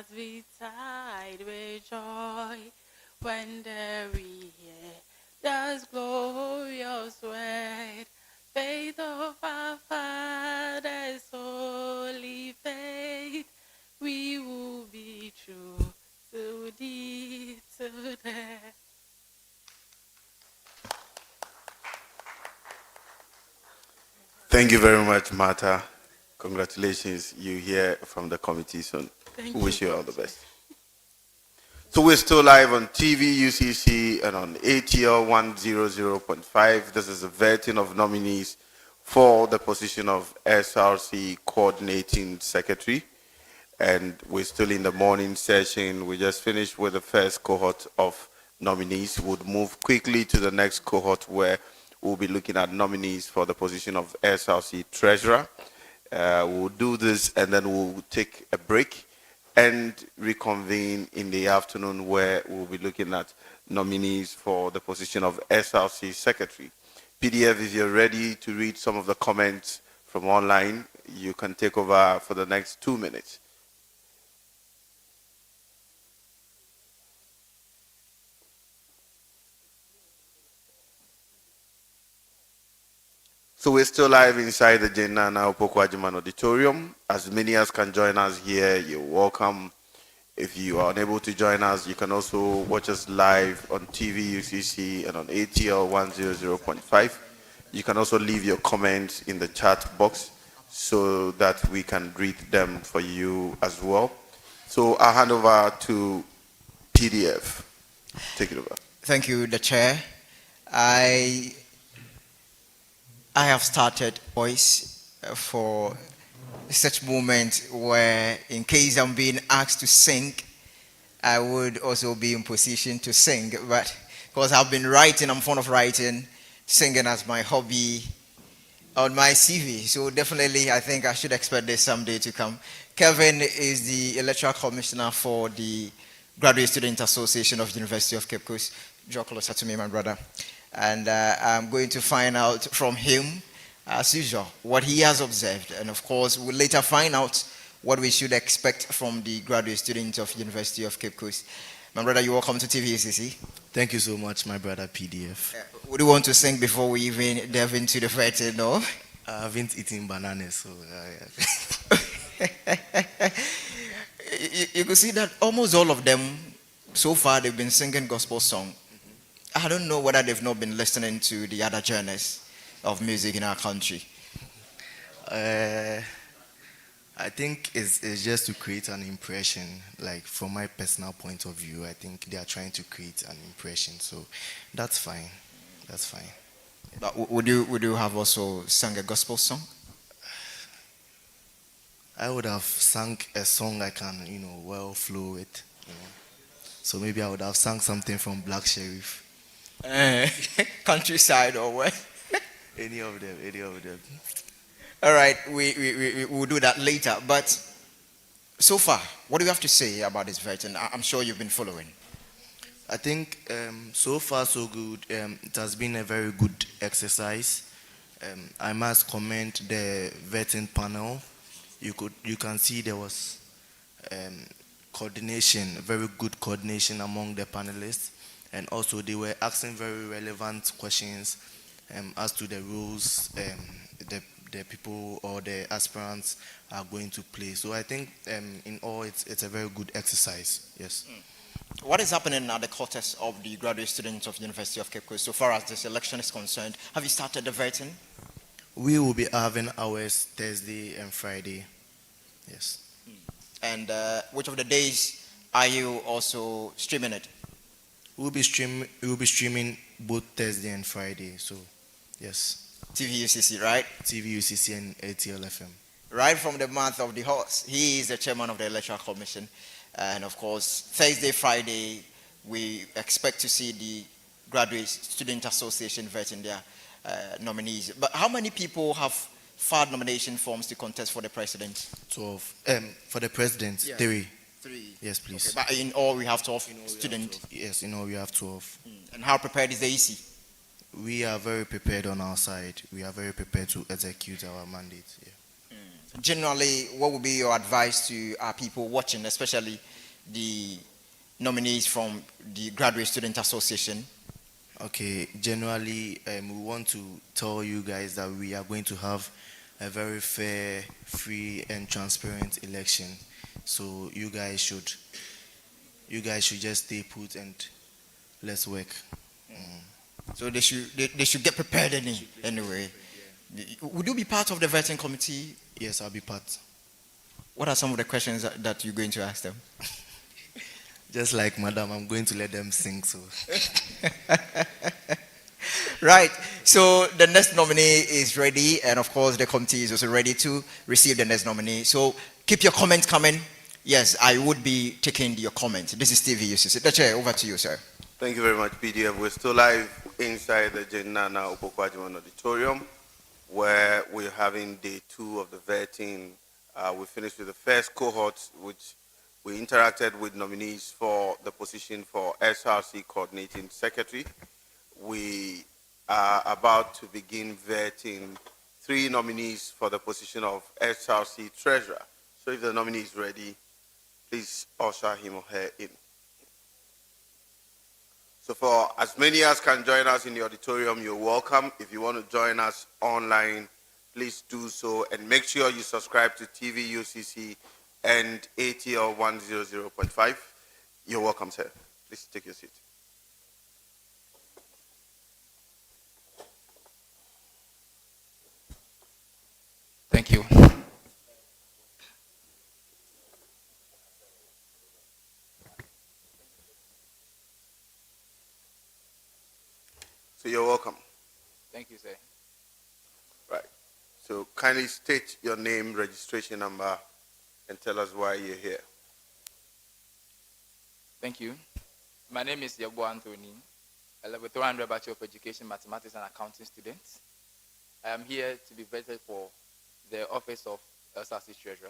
hearts be tied with joy when we hear God's glorious word. Faith of our fathers, holy faith, we will be true to thee, to death. Thank you very much, Martha. Congratulations, you hear from the committee soon. Thank Wish you. you all the best. So we're still live on TV, UCC, and on ATL 100.5. This is a vetting of nominees for the position of SRC Coordinating Secretary. And we're still in the morning session. We just finished with the first cohort of nominees. We'll move quickly to the next cohort where we'll be looking at nominees for the position of SRC Treasurer. We'll do this and then we'll take a break and reconvene in the afternoon where we'll be looking at nominees for the position of SRC Secretary. PDF, if you're ready to read some of the comments from online, you can take over for the next 2 minutes. So we're still live inside the Jenana Opokwajiman Auditorium. As many as can join us here, you're welcome. If you are unable to join us, you can also watch us live on TV, UCC, and on ATL 100.5. You can also leave your comments in the chat box so that we can read them for you as well. So I'll hand over to PDF. Take it over. Thank you, the chair. I have started voice for such moment where, in case I'm being asked to sing, I would also be in position to sing. But because I've been writing, I'm fond of writing, singing as my hobby on my CV. So definitely, I think I should expect this someday to come. Kevin is the electoral commissioner for the Graduate Student Association of the University of Cape Coast. Draw closer to me, my brother. And I'm going to find out from him, as usual, what he has observed. And of course, we'll later find out what we should expect from the graduate students of the University of Cape Coast. My brother, you're welcome to TVUCC. Thank you so much, my brother PDF. Would you want to sing before we even delve into the fight? No? I haven't eaten bananas, so... You could see that almost all of them, so far, they've been singing gospel song. I don't know whether they've not been listening to the other genres of music in our country. I think it's just to create an impression. Like, from my personal point of view, I think they are trying to create an impression. So that's fine. That's fine. But would you have also sung a gospel song? I would have sung a song I can, well flow with. So maybe I would have sung something from Black Sheriff. Countryside or what? Any of them. All right, we will do that later. But so far, what do you have to say about this vetting? I'm sure you've been following. I think so far so good. It has been a very good exercise. I must commend the vetting panel. You can see there was coordination, very good coordination among the panelists. And also they were asking very relevant questions as to the roles the people or the aspirants are going to play. So I think in all it's a very good exercise, yes. What is happening at the quarters of the graduate students of the University of Cape Coast so far as this election is concerned? Have you started the vetting? We will be having ours Thursday and Friday, yes. And which of the days are you also streaming it? We'll be streaming both Thursday and Friday. So, yes. TVUCC, right? TVUCC and ATL FM. Right from the mouth of the horse. He is the chairman of the Electoral Commission. And of course, Thursday, Friday, we expect to see the Graduate Student Association vetting their nominees. But how many people have filed nomination forms to contest for the president? 12. For the president, yeah. 3. 3. Yes, please. Okay, but in all, we have 12 students. Yes, in all, we have 12. And how prepared is the EC? We are very prepared on our side. We are very prepared to execute our mandate. Yeah. generally, what would be your advice to our people watching, especially the nominees from the Graduate Student Association? Okay, generally, we want to tell you guys that we are going to have a very fair, free, and transparent election. So you guys should just stay put and let's work. So they should get prepared anyway. Would you be part of the vetting committee? Yes, I'll be part. What are some of the questions that you're going to ask them? Just like Madam, I'm going to let them sing. So Right. So the next nominee is ready, and of course the committee is also ready to receive the next nominee. So keep your comments coming. Yes, I would be taking your comments. This is Stevie Ucc. The chair, over to you, sir. Thank you very much, PDF. We're still live inside the Jenana Upokwajiman Auditorium, where we're having day 2 of the vetting. We finished with the first cohort, which we interacted with nominees for the position for SRC Coordinating Secretary. We are about to begin vetting 3 nominees for the position of SRC Treasurer. So if the nominee is ready, please usher him or her in. So for as many as can join us in the auditorium, you're welcome. If you want to join us online, please do so. And make sure you subscribe to TV UCC and ATL 100.5. You're welcome, sir. Please take your seat. Thank you. So you're welcome. Thank you, sir. Right. So kindly state your name, registration number, and tell us why you're here. Thank you. My name is Yabo Anthony, a level 300 Bachelor of Education, Mathematics and Accounting student. I am here to be vetted for the office of SRC Treasurer.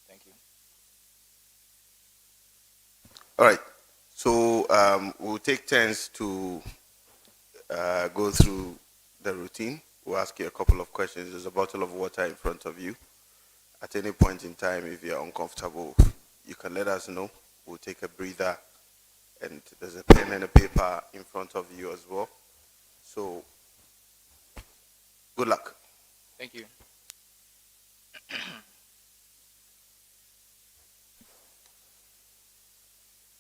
Thank you. All right. So we'll take turns to go through the routine. We'll ask you a couple of questions. There's a bottle of water in front of you. At any point in time, if you're uncomfortable, you can let us know. We'll take a breather, and there's a pen and a paper in front of you as well. So, good luck. Thank you.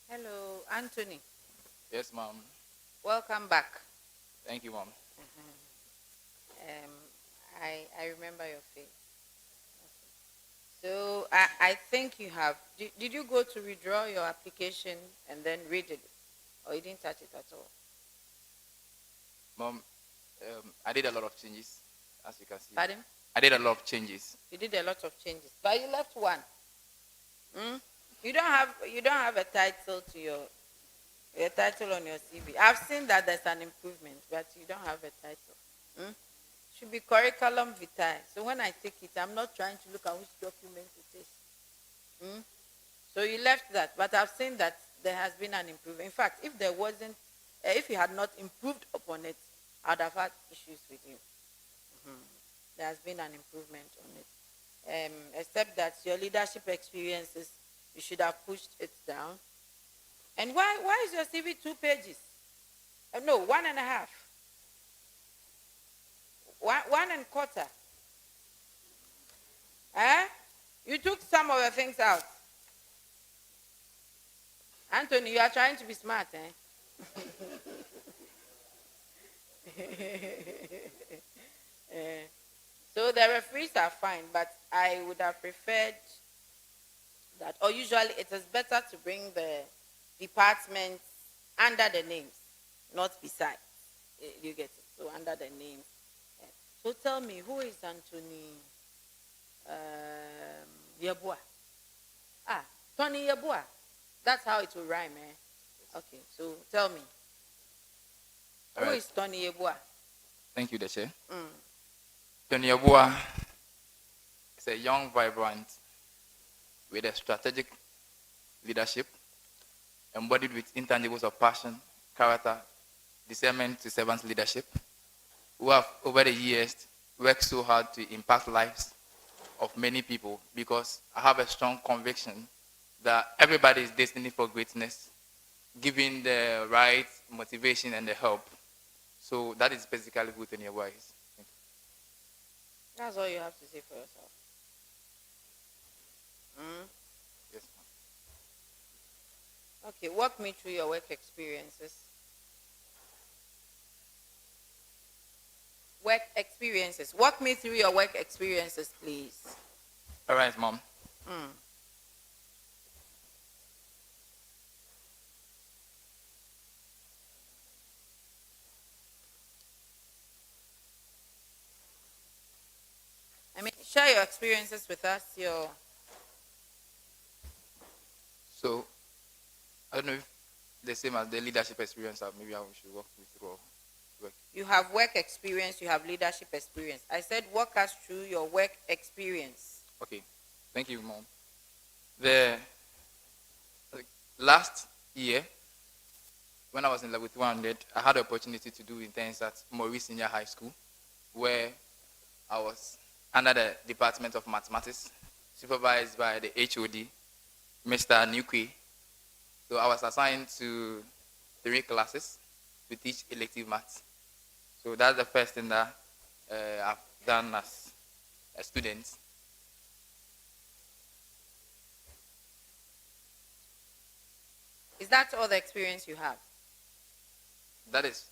Hello, Anthony. Yes, ma'am. Welcome back. Thank you, ma'am. I remember your face. So I think you have. Did you go to withdraw your application and then read it, or you didn't touch it at all? Mom, I did a lot of changes, as you can see. Pardon? I did a lot of changes. You did a lot of changes, but you left one. You don't have a title to your title on your CV. I've seen that there's an improvement, but you don't have a title. Should be curriculum vitae. So when I take it, I'm not trying to look at which document it is. So you left that, but I've seen that there has been an improvement. In fact, if you had not improved upon it, I'd have had issues with you. There has been an improvement on it. Except that your leadership experiences, you should have pushed it down. And why is your CV 2 pages? No, 1.5. 1.25. You took some of the things out. Anthony, you are trying to be smart, So the referees are fine, but I would have preferred that, or usually it is better to bring the departments under the names, not beside. You get it? So under the names. So tell me, who is Anthony Yeboah? Tony Yeboah. That's how it will rhyme, Okay, so tell me. Who is Tony Yeboah? Thank you, the chair. Tony Yeboah is a young, vibrant, with a strategic leadership, embodied with intangibles of passion, character, discernment to servant leadership, who have over the years worked so hard to impact lives of many people because I have a strong conviction that everybody is destined for greatness, given the right motivation and the help. So that is basically who Tony Yeboah is. That's all you have to say for yourself. Yes, ma'am. Okay, walk me through your work experiences. Work experiences. Walk me through your work experiences, please. All right, Mom. I mean, share your experiences with us. So, I don't know if the same as the leadership experience, maybe I should walk you through. You have work experience, you have leadership experience. I said walk us through your work experience. Okay, thank you, Mom. The last year, when I was in level 200, I had the opportunity to do interns at Maurice Senior High School, where I was under the Department of Mathematics, supervised by the HOD, Mr. Nukwe. So I was assigned to 3 classes to teach elective maths. So that's the first thing that I've done as a student. Is that all the experience you have? That is,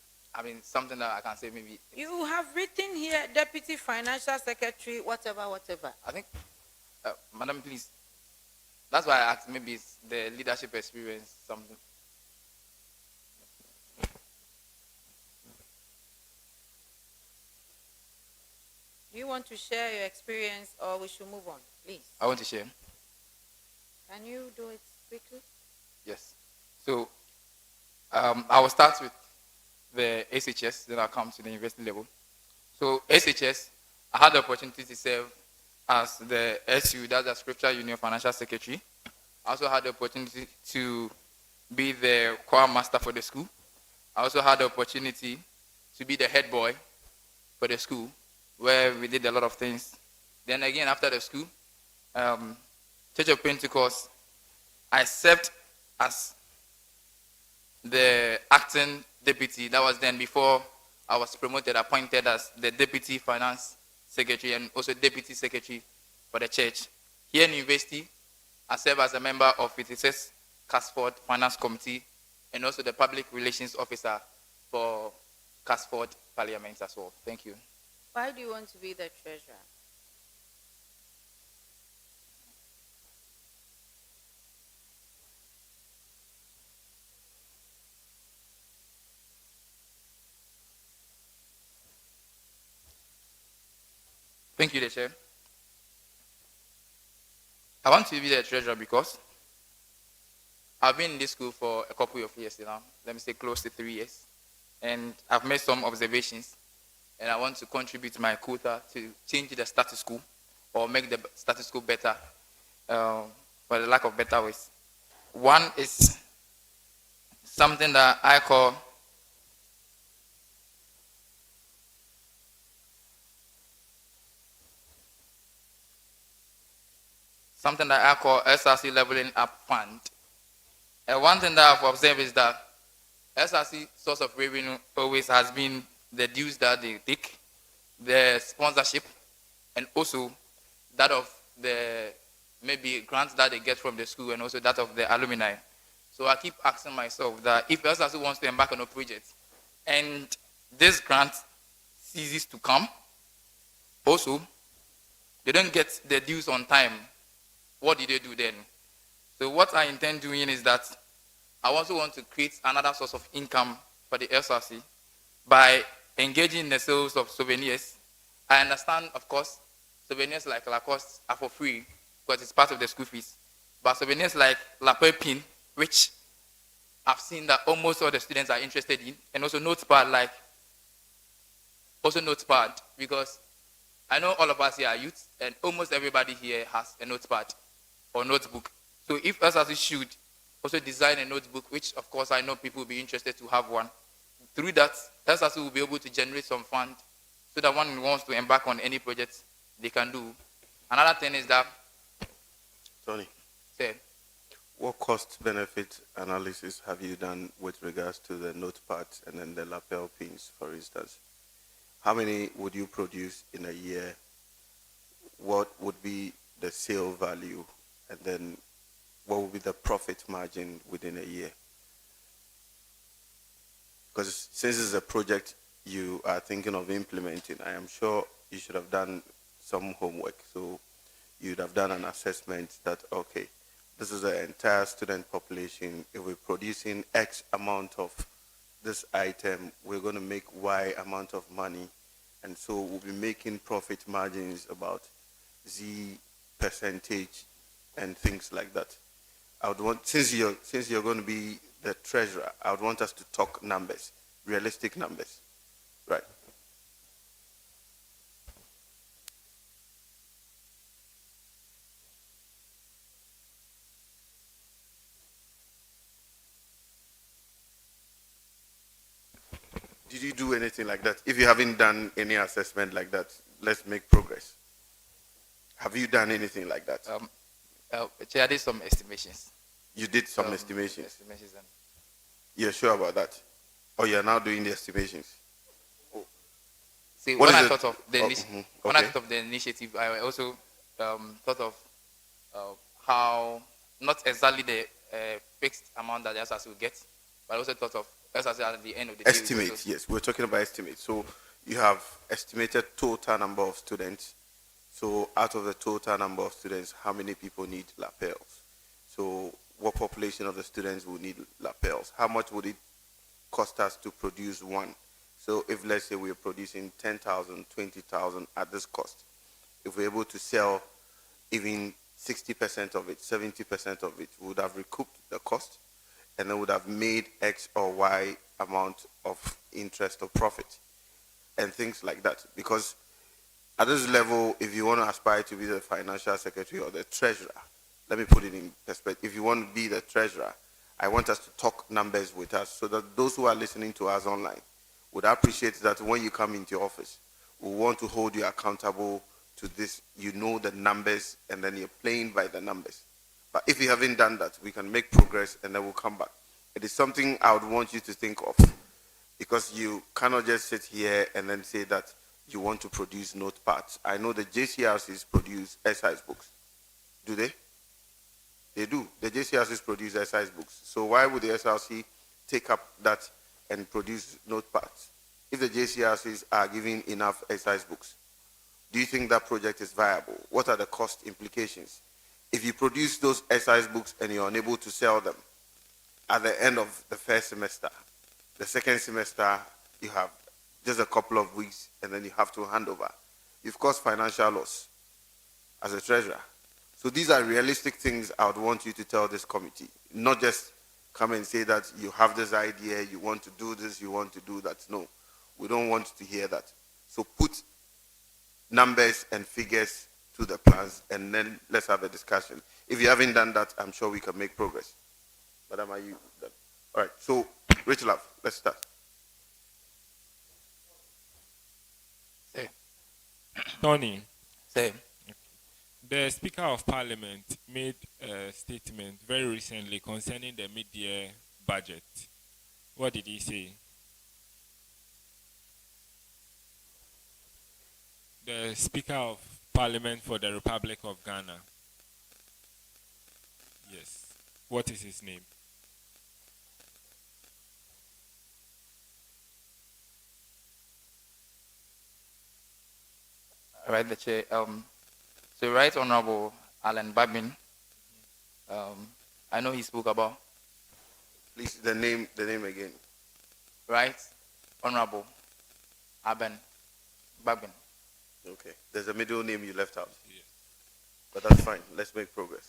something that I can say maybe. You have written here, Deputy Financial Secretary, whatever. I think, Madam, please. That's why I asked, maybe it's the leadership experience, something. Do you want to share your experience or we should move on, please? I want to share. Can you do it quickly? Yes. So, I will start with the SHS, then I'll come to the university level. So, SHS, I had the opportunity to serve as the SU, that's the Scripture Union Financial Secretary. I also had the opportunity to be the choir master for the school. I also had the opportunity to be the head boy for the school, where we did a lot of things. Then again, after the school, Church of Pentecost, I served as the acting deputy. That was then before I was promoted, appointed as the deputy finance secretary and also deputy secretary for the church. Here in university, I serve as a member of Ucc Src Finance Committee and also the public relations officer for Src Parliament as well. Thank you. Why do you want to be the treasurer? Thank you, the chair. I want to be the treasurer because I've been in this school for a couple of years now. Let me say close to 3 years. And I've made some observations. And I want to contribute my quota to change the status quo or make the status quo better, for the lack of better ways. One is something that I call SRC Leveling Up Fund. And one thing that I've observed is that SRC source of revenue always has been the dues that they take, the sponsorship, and also that of the maybe grants that they get from the school and also that of the alumni. So I keep asking myself that if SRC wants to embark on a project and this grant ceases to come, also they don't get the dues on time, what do they do then? So what I intend doing is that I also want to create another source of income for the SRC by engaging in the sales of souvenirs. I understand, of course, souvenirs like Lacoste are for free because it's part of the school fees. But souvenirs like lapel pin, which I've seen that almost all the students are interested in, and also notepad, because I know all of us here are youth, and almost everybody here has a notepad or notebook. So if SRC should also design a notebook, which of course I know people will be interested to have one, through that, SRC will be able to generate some fund so that one wants to embark on any project they can do. Another thing is that, Tony, say, what cost-benefit analysis have you done with regards to the notepads and then the lapel pins, for instance? How many would you produce in a year? What would be the sale value? And then what would be the profit margin within a year? Because since it's a project you are thinking of implementing, I am sure you should have done some homework. So you'd have done an assessment that, okay, this is the entire student population. If we're producing X amount of this item, we're going to make Y amount of money. And so we'll be making profit margins about Z percentage and things like that. I would want, since you're going to be the treasurer, I would want us to talk numbers, realistic numbers, right? Did you do anything like that? If you haven't done any assessment like that, let's make progress. Have you done anything like that? I did some estimations. You did some estimations. Estimations and You're sure about that? Or you're now doing the estimations? see, What when is I it? thought of the when I Okay. thought of the initiative, I also thought of how not exactly the fixed amount that the SRC will get, but I also thought of SRC at the end of the day. Estimates, yes. We're talking about estimates. So you have estimated total number of students. So out of the total number of students, how many people need lapels? So what population of the students will need lapels? How much would it cost us to produce one? So if, let's say, we're producing 10,000, 20,000 at this cost, if we're able to sell even 60% of it, 70% of it, we would have recouped the cost and then would have made X or Y amount of interest or profit and things like that. Because at this level, if you want to aspire to be the financial secretary or the treasurer, let me put it in perspective. If you want to be the treasurer, I want us to talk numbers with us so that those who are listening to us online would appreciate that when you come into your office, we want to hold you accountable to this. You know the numbers and then you're playing by the numbers. But if you haven't done that, we can make progress and then we'll come back. It is something I would want you to think of because you cannot just sit here and then say that you want to produce notepads. I know the JCRCs produce exercise books. Do they? They do. The JCRCs produce exercise books. So why would the SRC take up that and produce notepads if the JCRCs are giving enough exercise books? Do you think that project is viable? What are the cost implications? If you produce those exercise books and you're unable to sell them at the end of the first semester, the second semester, you have just a couple of weeks and then you have to hand over. You've caused financial loss as a treasurer. So these are realistic things I would want you to tell this committee, not just come and say that you have this idea, you want to do this, you want to do that. No, we don't want to hear that. So put numbers and figures to the plans and then let's have a discussion. If you haven't done that, I'm sure we can make progress. Madam, are you done? All right, so Rachel, let's start. say, Tony, say, the Speaker of Parliament made a statement very recently concerning the mid-year budget. What did he say? The Speaker of Parliament for the Republic of Ghana. Yes. What is his name? right, the chair. So Right Honorable Alan Babin, I know he spoke about Please, the name again. Right Honorable Aben Babin. Okay. There's a middle name you left out. Yes. But that's fine. Let's make progress.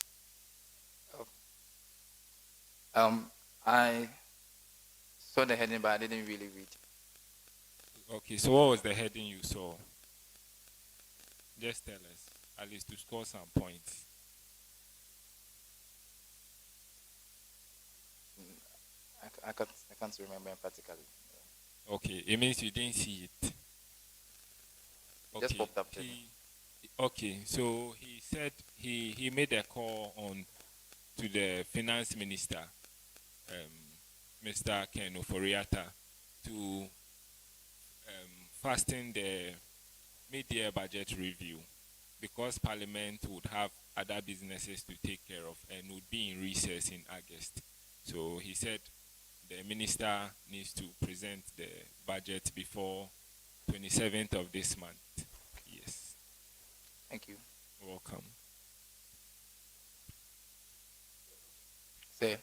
I saw the heading, but I didn't really read. Okay, so what was the heading you saw? Just tell us, at least to score some points. I can't remember practically. Okay, it means you didn't see it. Just popped up there. Okay, so he said he made a call on to the finance minister, Mr. Ken Oforiatta, to fasten the mid-year budget review because Parliament would have other businesses to take care of and would be in recess in August. So he said the minister needs to present the budget before 27th of this month. Yes. Thank you. Welcome. Say.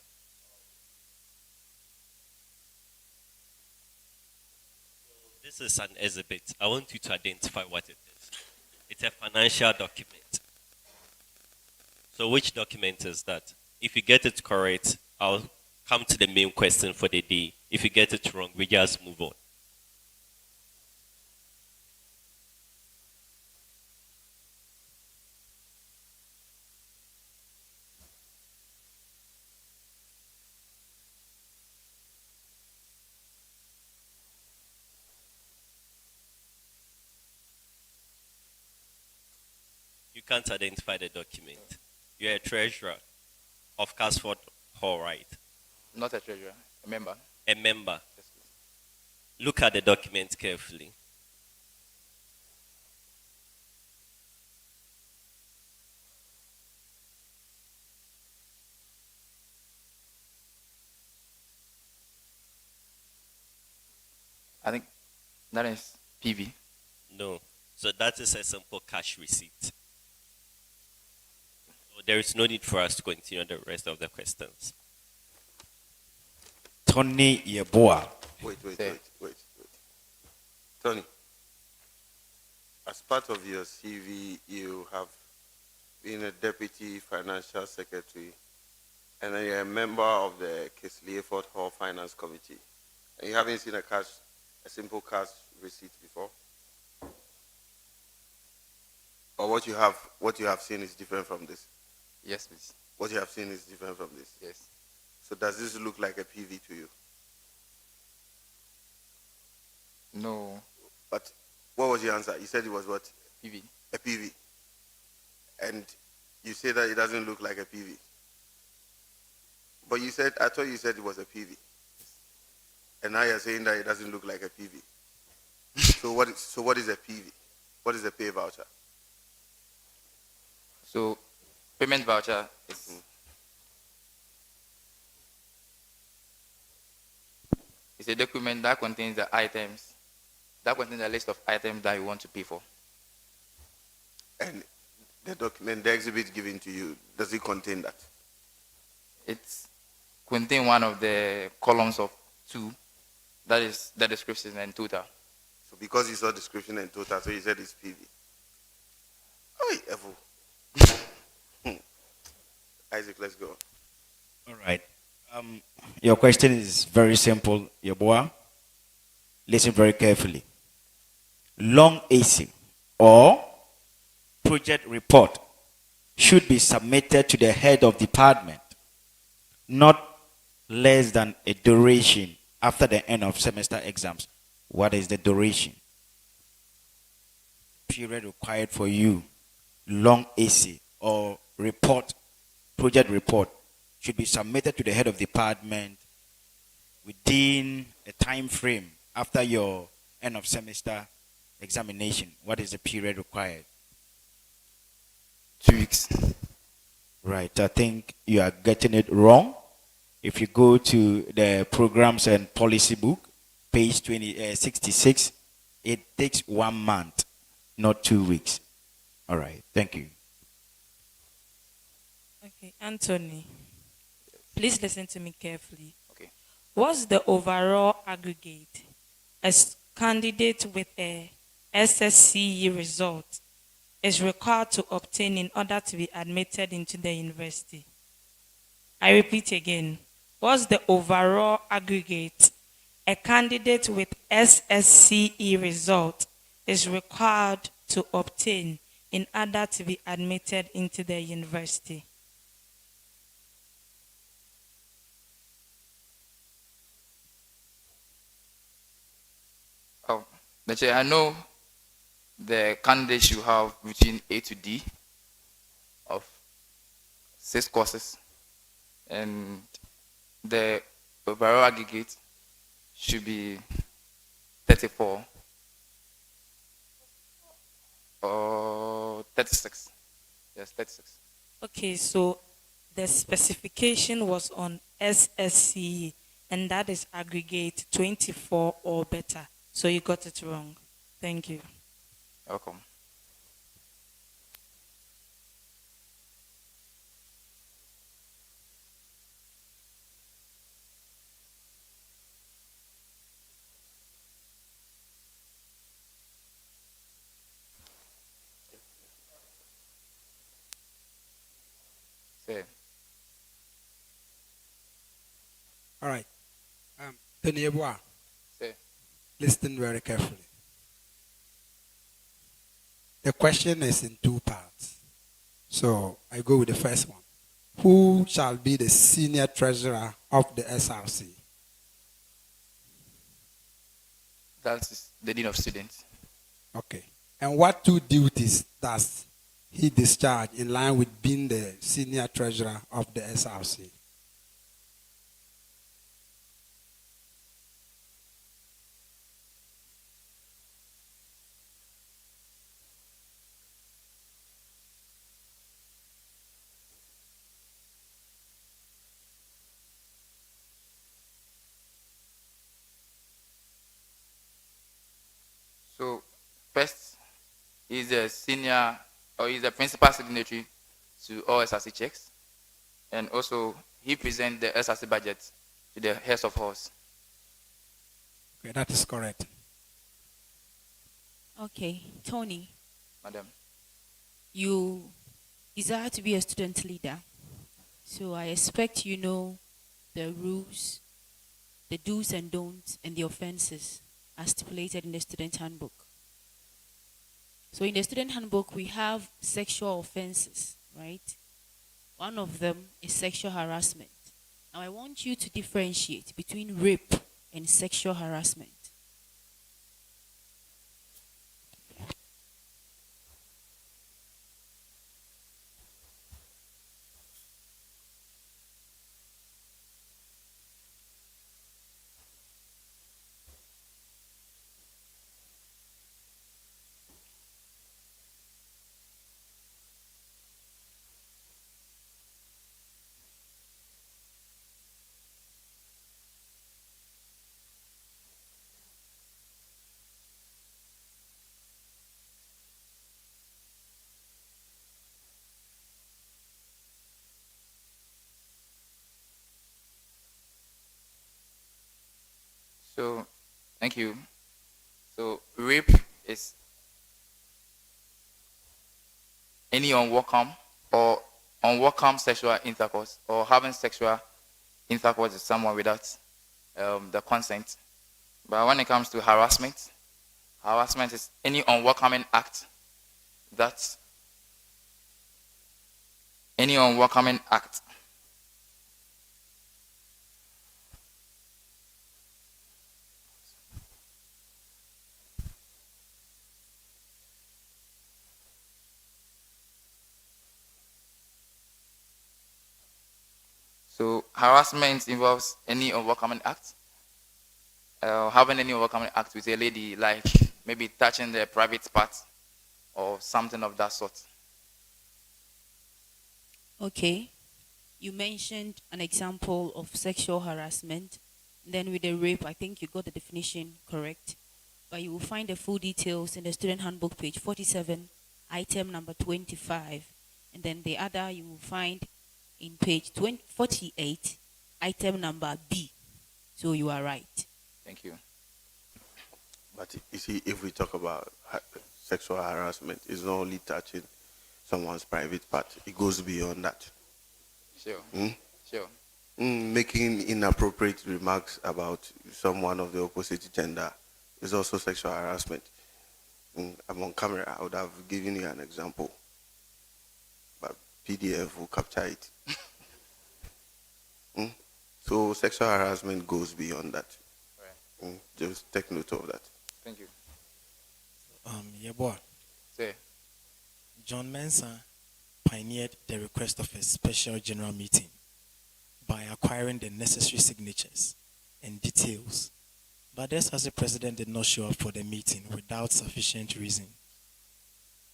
This is an exhibit. I want you to identify what it is. It's a financial document. So which document is that? If you get it correct, I'll come to the main question for the day. If you get it wrong, we just move on. You can't identify the document. You're a treasurer of Casford Hall, right? Not a treasurer, a member. A member. Yes, please. Look at the document carefully. I think that is PV. No. So that is a simple cash receipt. So there is no need for us to continue the rest of the questions. Tony Yeboah. Wait. Say. Tony, as part of your CV, you have been a deputy financial secretary, and then you're a member of the Kesley Fort Hall Finance Committee. And you haven't seen a simple cash receipt before? Or what you have seen is different from this? Yes, please. What you have seen is different from this? Yes. So does this look like a PV to you? No. But what was your answer? You said it was what? PV. A PV. And you say that it doesn't look like a PV. But I thought you said it was a PV. And now you're saying that it doesn't look like a PV. So what is a PV? What is a pay voucher? So, payment voucher is it's a document that contains the items, that contains a list of items that you want to pay for. And the document, the exhibit given to you, does it contain that? It's contain one of the columns of 2. That is the description and total. So because you saw description and total, so you said it's PV. Oh, Evo. Isaac, let's go. All right. Your question is very simple, Yeboah. Listen very carefully. Long AC or project report should be submitted to the head of department, not less than a duration after the end of semester exams. What is the duration? Period required for you. Long AC or project report should be submitted to the head of department within a time frame after your end of semester examination. What is the period required? 2 weeks. Right. I think you are getting it wrong. If you go to the programs and policy book, page 66, it takes 1 month, not 2 weeks. All right. Thank you. Okay, Anthony, please listen to me carefully. Okay. What's the overall aggregate as candidate with a SSCE result is required to obtain in order to be admitted into the university? I repeat again. What's the overall aggregate a candidate with SSCE result is required to obtain in order to be admitted into the university? Oh, let's say I know the candidate should have between A to D of 6 courses, and the overall aggregate should be 34 or 36. Yes, 36. Okay, so the specification was on SSCE, and that is aggregate 24 or better. So you got it wrong. Thank you. Welcome. Say. All right. Tony Eboa, Say. listen very carefully. The question is in 2 parts. So I go with the first one. Who shall be the senior treasurer of the SRC? That's the Dean of Students. Okay. And what 2 duties does he discharge in line with being the senior treasurer of the SRC? So, first, he's a senior or he's a principal signatory to all SRC checks. And also, he presents the SRC budget to the heads of house. Okay, that is correct. Okay, Tony, Madam. you desire to be a student leader. So I expect you know the rules, the do's and don'ts, and the offenses as stipulated in the student handbook. So in the student handbook, we have sexual offenses, right? One of them is sexual harassment. Now I want you to differentiate between rape and sexual harassment. So, thank you. So, rape is any unwelcome or unwelcome sexual intercourse or having sexual intercourse with someone without the consent. But when it comes to harassment, harassment is any unwelcoming act that any unwelcoming act So harassment involves any unwelcoming act. Having any unwelcoming act with a lady, like maybe touching their private part or something of that sort. Okay. You mentioned an example of sexual harassment. Then with the rape, I think you got the definition correct. But you will find the full details in the student handbook, page 47, item number 25. And then the other you will find in page 48, item number B. So you are right. Thank you. But you see, if we talk about sexual harassment, it's not only touching someone's private part. It goes beyond that. Sure. Sure. Making inappropriate remarks about someone of the opposite gender is also sexual harassment. I'm on camera. I would have given you an example, but PDF will capture it. So sexual harassment goes beyond that. Right. Just take note of that. Thank you. Yeah, boy. Say, John Mensah pioneered the request of a special general meeting by acquiring the necessary signatures and details. But the SRC president did not show up for the meeting without sufficient reason.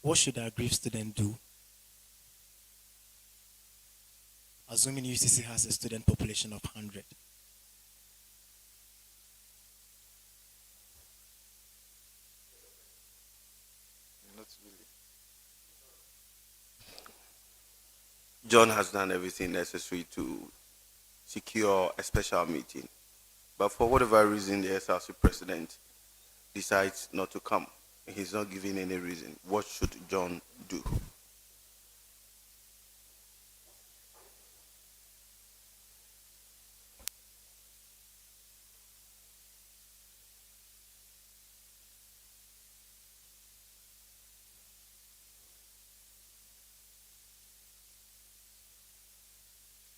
What should our grief student do? Assuming UCC has a student population of 100. not really. John has done everything necessary to secure a special meeting. But for whatever reason, the SRC president decides not to come. He's not giving any reason. What should John do?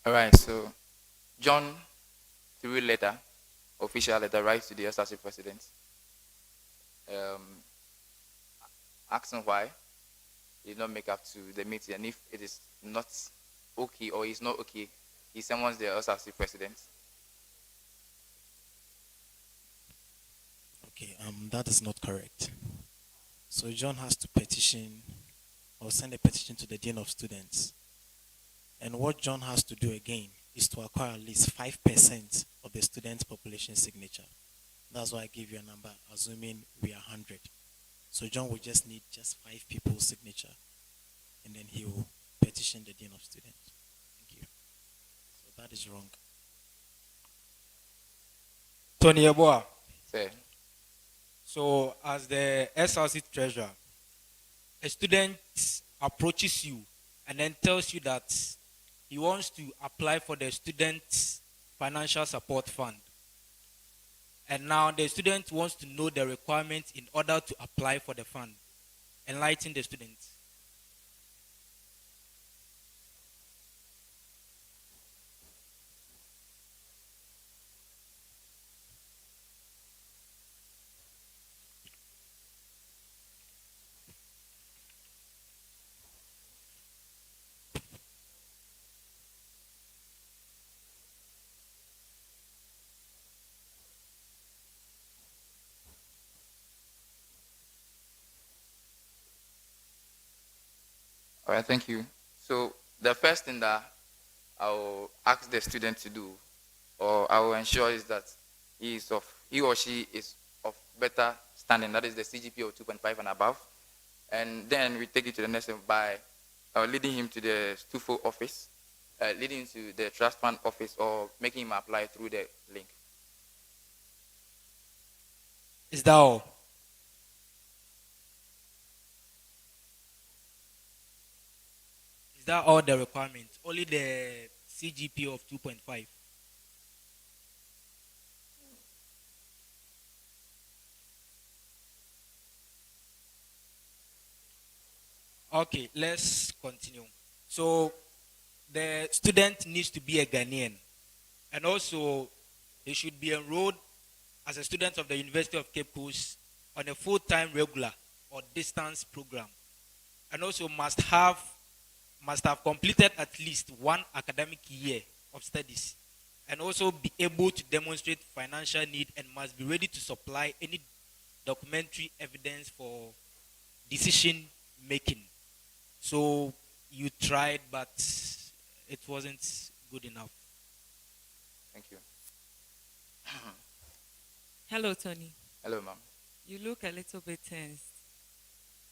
All right, so John, through letter, official letter, writes to the SRC president, asking why he did not make up to the meeting, and if it is not okay or is not okay, he summons the SRC president. Okay, that is not correct. So John has to petition or send a petition to the Dean of Students. And what John has to do again is to acquire at least 5% of the student population signature. That's why I give you a number, assuming we are 100. So John will just need just 5 people's signature, and then he will petition the Dean of Students. Thank you. So that is wrong. Tony Eboa. Say, So, as the SRC treasurer, a student approaches you and then tells you that he wants to apply for the student financial support fund. And now the student wants to know the requirements in order to apply for the fund. Enlighten the student. all right, thank you. So the first thing that I will ask the student to do, or I will ensure, is that he or she is of better standing. That is the CGPA of 2.5 and above. And then we take it to the next step by leading him to the Tvucc office, leading him to the trust fund office, or making him apply through the link. Is that all? Is that all the requirements? Only the CGP of 2.5? Okay, let's continue. So the student needs to be a Ghanaian, and also he should be enrolled as a student of the University of Cape Coast on a full-time regular or distance program, and also must have completed at least 1 academic year of studies, and also be able to demonstrate financial need, and must be ready to supply any documentary evidence for decision making. So you tried, but it wasn't good enough. Thank you. Hello, Tony. Hello, ma'am. You look a little bit tense.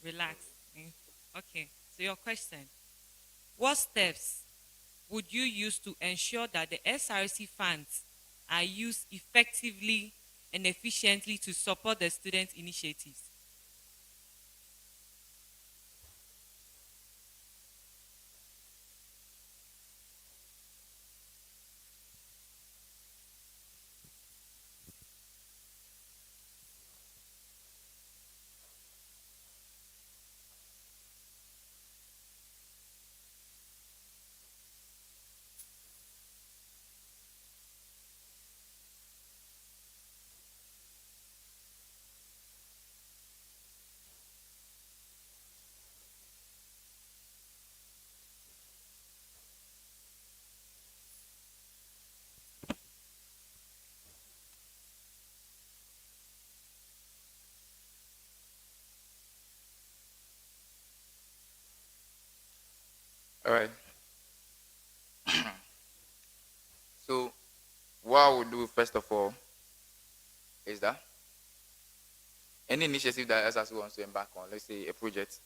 Relax. Okay, so your question. What steps would you use to ensure that the SRC funds are used effectively and efficiently to support the student initiatives? All right. So, what I would do first of all is that any initiative that SRC wants to embark on, let's say a project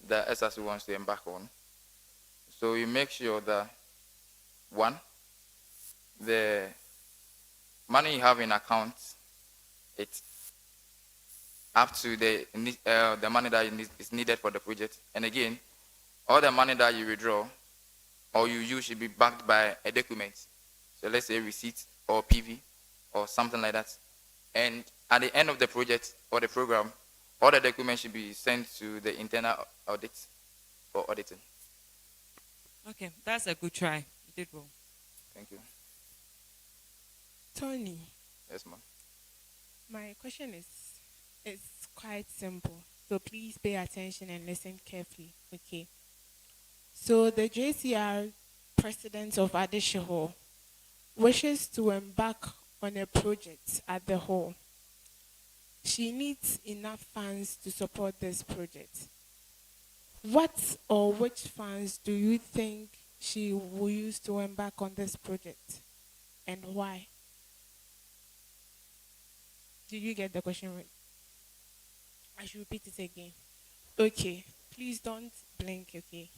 that SRC wants to embark on, so you make sure that one, the money you have in account, it's up to the money that is needed for the project. And again, all the money that you withdraw or you use should be backed by a document. So let's say receipt or PV or something like that. And at the end of the project or the program, all the documents should be sent to the internal audit for auditing. Okay, that's a good try. You did well. Thank you. Tony, Yes, ma'am. my question is quite simple. So please pay attention and listen carefully. Okay. So the JCR president of Adisha wishes to embark on a project at the hall. She needs enough funds to support this project. What or which funds do you think she will use to embark on this project, and why? Did you get the question right? I should repeat it again. Okay, please don't blink, okay?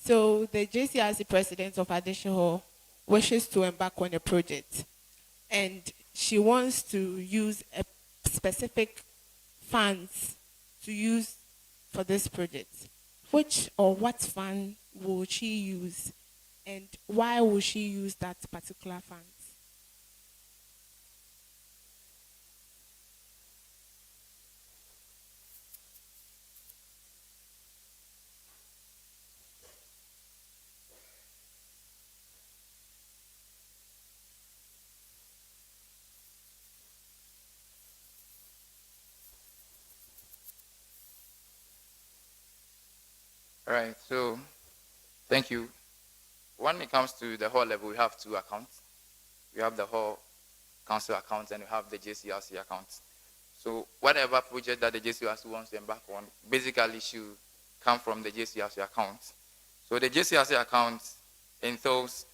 So the JCRC president of Adisha wishes to embark on a project, and she wants to use a specific funds to use for this project. Which or what fund will she use, and why will she use that particular fund? All right, so thank you. When it comes to the whole level, we have two accounts. We have the whole council account and we have the JCRC account. So whatever project that the JCRC wants to embark on, basically should come from the JCRC account. So the JCRC account entails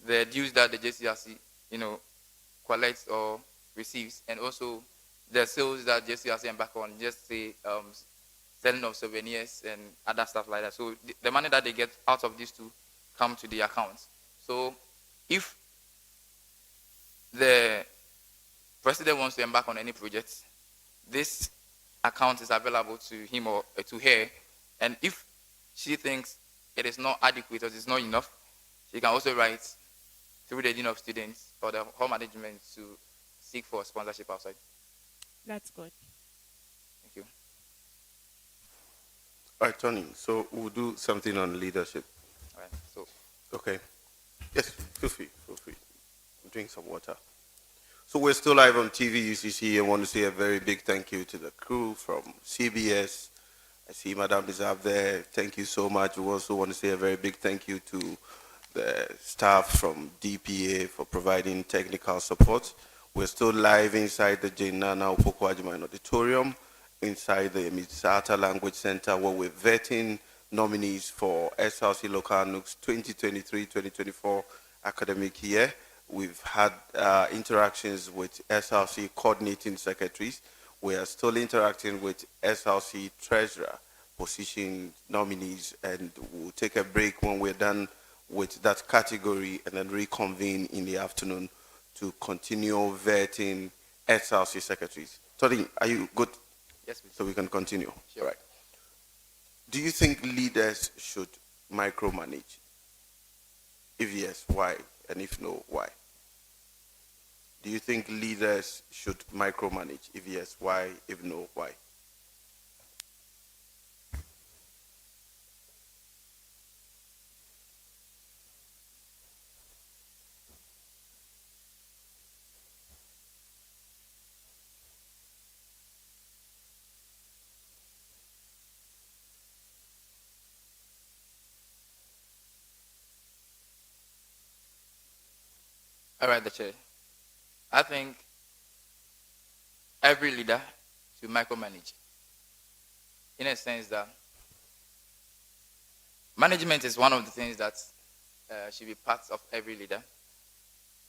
the dues that the JCRC, collects or receives, and also the sales that JCRC embark on, just say selling of souvenirs and other stuff like that. So the money that they get out of these two come to the account. So if the president wants to embark on any project, this account is available to him or to her. And if she thinks it is not adequate or it is not enough, she can also write through the dean of students or the home management to seek for sponsorship outside. That's good. Thank you. All right, Tony. So we'll do something on leadership. All right. So. Okay. Yes, feel free. Drink some water. So we're still live on TV UCC. I want to say a very big thank you to the crew from CBS. I see Madame is up there. Thank you so much. We also want to say a very big thank you to the staff from DPA for providing technical support. We're still live inside the Jainana Opoku Auditorium, inside the Misata Language Center, where we're vetting nominees for SRC Local Nugs 2023-2024 academic year. We've had interactions with SRC coordinating secretaries. We are still interacting with SRC treasurer position nominees, and we'll take a break when we're done with that category and then reconvene in the afternoon to continue vetting SRC secretaries. Tony, are you good? Yes, please. So we can continue. Sure. Right. Do you think leaders should micromanage? If yes, why? And if no, why? Do you think leaders should micromanage? If yes, why? If no, why? All right, the chair. I think every leader should micromanage, in a sense that management is one of the things that should be part of every leader,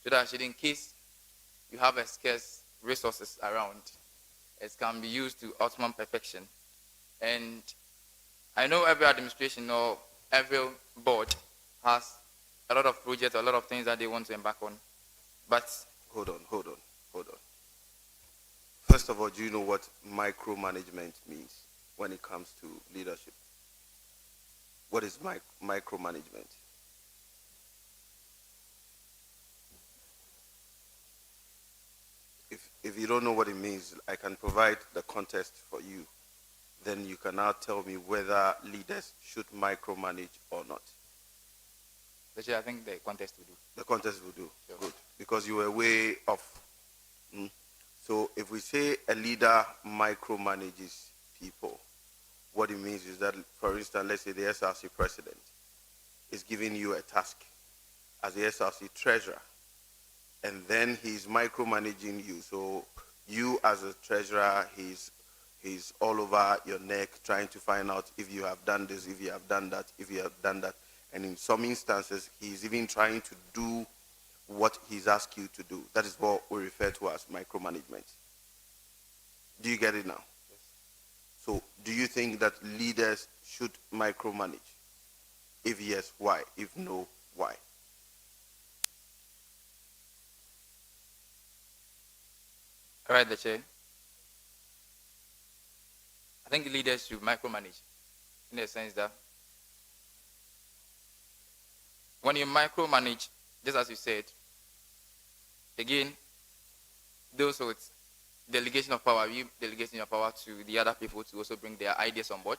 so that in case you have a scarce resources around, it can be used to optimum perfection. And I know every administration or every board has a lot of projects, a lot of things that they want to embark on. But hold on. First of all, do you know what micromanagement means when it comes to leadership? What is micromanagement? If you don't know what it means, I can provide the context for you. Then you can now tell me whether leaders should micromanage or not. Actually, I think the contest will do. The contest will do. Sure. Good. Because you were way off. So if we say a leader micromanages people, what it means is that, for instance, let's say the SRC president is giving you a task as the SRC treasurer, and then he's micromanaging you. So you as a treasurer, he's all over your neck trying to find out if you have done this, if you have done that, if you have done that. And in some instances, he's even trying to do what he's asked you to do. That is what we refer to as micromanagement. Do you get it now? Yes. So do you think that leaders should micromanage? If yes, why? If no, why? All right, the chair. I think leaders should micromanage in the sense that when you micromanage, just as you said, again, those with delegation of power, you delegating your power to the other people to also bring their ideas on board.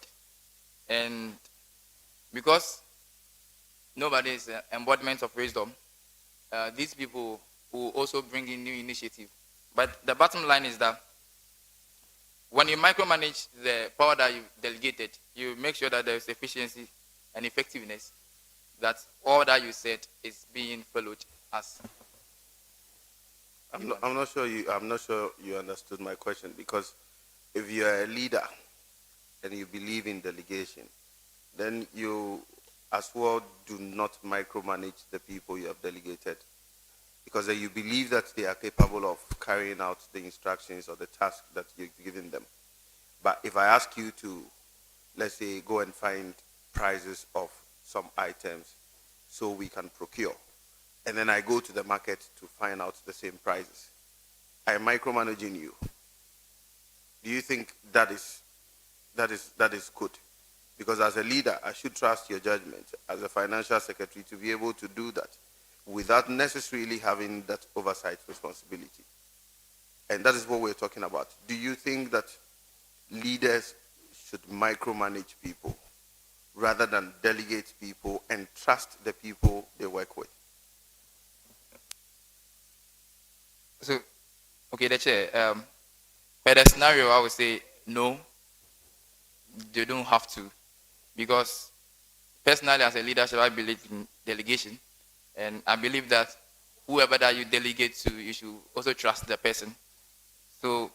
And because nobody is an embodiment of wisdom, these people will also bring in new initiative. But the bottom line is that when you micromanage the power that you delegated, you make sure that there is efficiency and effectiveness, that all that you said is being followed as. I'm not sure you understood my question, because if you are a leader and you believe in delegation, then you as well do not micromanage the people you have delegated, because you believe that they are capable of carrying out the instructions or the task that you've given them. But if I ask you to, let's say, go and find prices of some items so we can procure, and then I go to the market to find out the same prices, I am micromanaging you. Do you think that is good? Because as a leader, I should trust your judgment as a financial secretary to be able to do that without necessarily having that oversight responsibility. And that is what we're talking about. Do you think that leaders should micromanage people rather than delegate people and trust the people they work with? So, okay, the chair. For the scenario, I would say no, they don't have to, because personally, as a leadership, I believe in delegation, and I believe that whoever that you delegate to, you should also trust the person. So,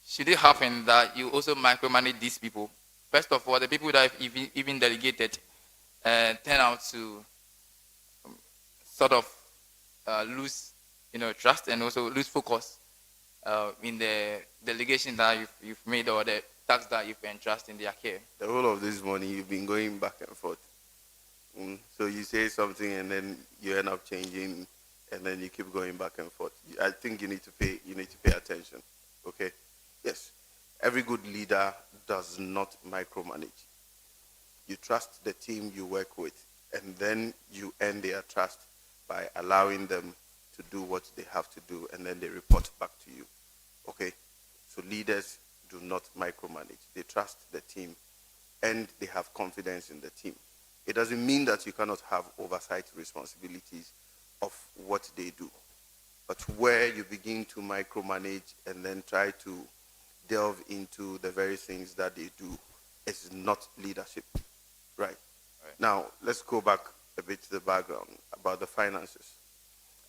should it happen that you also micromanage these people? First of all, the people that have even delegated turn out to sort of lose, trust, and also lose focus in the delegation that you've made, or the task that you've entrusted in their care. The whole of this morning, you've been going back and forth. So you say something and then you end up changing, and then you keep going back and forth. I think you need to pay attention. Okay? Yes. Every good leader does not micromanage. You trust the team you work with, and then you earn their trust by allowing them to do what they have to do, and then they report back to you. Okay? So leaders do not micromanage. They trust the team, and they have confidence in the team. It doesn't mean that you cannot have oversight responsibilities of what they do. But where you begin to micromanage and then try to delve into the very things that they do, is not leadership. Right. Now, let's go back a bit to the background about the finances.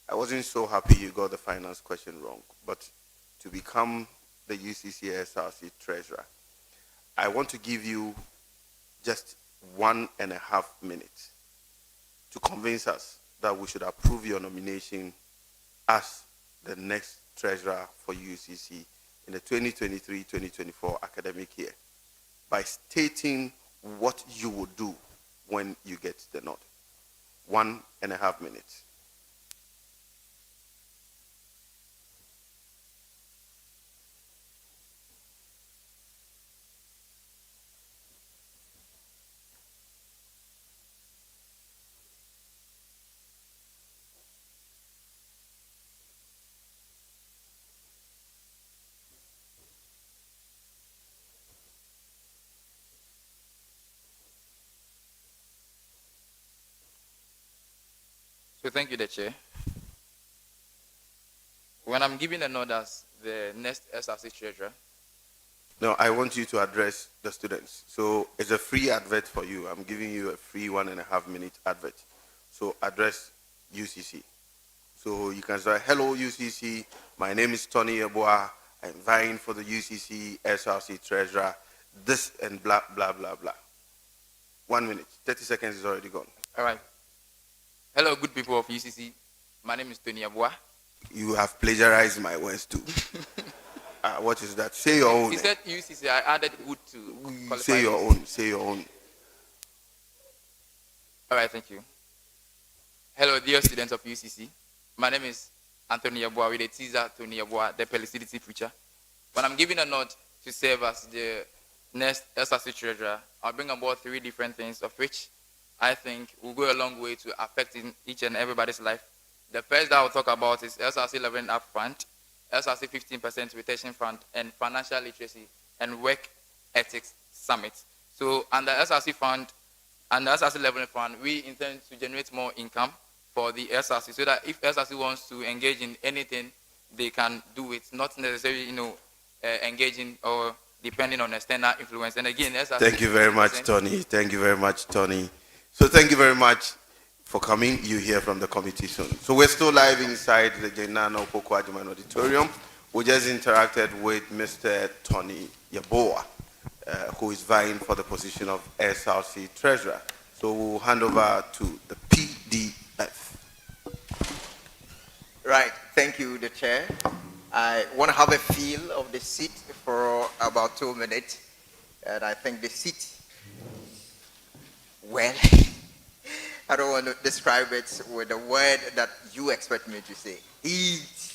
I wasn't so happy you got the finance question wrong, but to become the Ucc Src treasurer, I want to give you just 1.5 minutes to convince us that we should approve your nomination as the next treasurer for UCC in the 2023-2024 academic year by stating what you will do when you get the nod. 1.5 minutes. So thank you, the chair. When I'm giving a nod as the next SRC treasurer. No, I want you to address the students. So it's a free advert for you. I'm giving you a free 1.5 minute advert. So address UCC. So you can say, hello UCC, my name is Tony Yeboah. I'm vying for the UCC SRC treasurer. This and blah, blah, blah, blah. 1 minute, 30 seconds is already gone. All right. Hello, good people of UCC. My name is Tony Yeboah. You have plagiarized my words too. What is that? Say your own. He said UCC, I added good to qualify. Say your own, say your own. All right, thank you. Hello, dear students of UCC. My name is Anthony Yeboah with the teaser Tony Yeboah, the Pelicity preacher. When I'm giving a nod to serve as the next SRC treasurer, I'll bring about 3 different things, of which I think will go a long way to affecting each and everybody's life. The first that I'll talk about is SRC 11 Up Fund, SRC 15% Retention Fund, and Financial Literacy and Work Ethics Summit. So under SRC Fund, and the SRC 11 Fund, we intend to generate more income for the SRC so that if SRC wants to engage in anything, they can do it, not necessarily, engaging or depending on external influence. And again, SRC. Thank you very much, Tony. Thank you very much, Tony. So thank you very much for coming. You hear from the committee soon. So we're still live inside the Jenana Opoku Ajiman Auditorium. We just interacted with Mr. Tony Yeboah, who is vying for the position of SRC treasurer. So we'll hand over to the PDF. Right, thank you, the chair. I want to have a feel of the seat for about 2 minutes. And I think the seat, well, I don't want to describe it with a word that you expect me to say. Heat.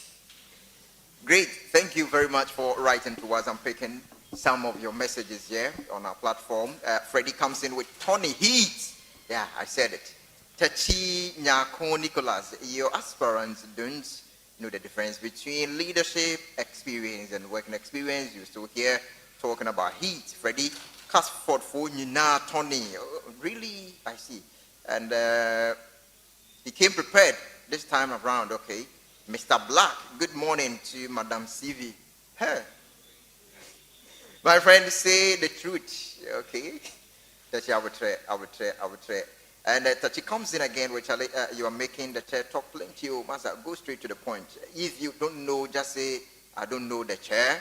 Great, thank you very much for writing to us. I'm picking some of your messages here on our platform. Freddie comes in with Tony Heat. Yeah, I said it. Tachi Nyako Nicholas, your aspirants don't know the difference between leadership experience and working experience. You're still here talking about heat. Freddie, Casford for Nina Tony. Really? I see. And he came prepared this time around. Okay. Mr. Black, good morning to Madam CV. Hey. My friend, say the truth. Okay. That I will try. And that he comes in again, which you are making the chair talk plenty. You must go straight to the point. If you don't know, just say, I don't know the chair,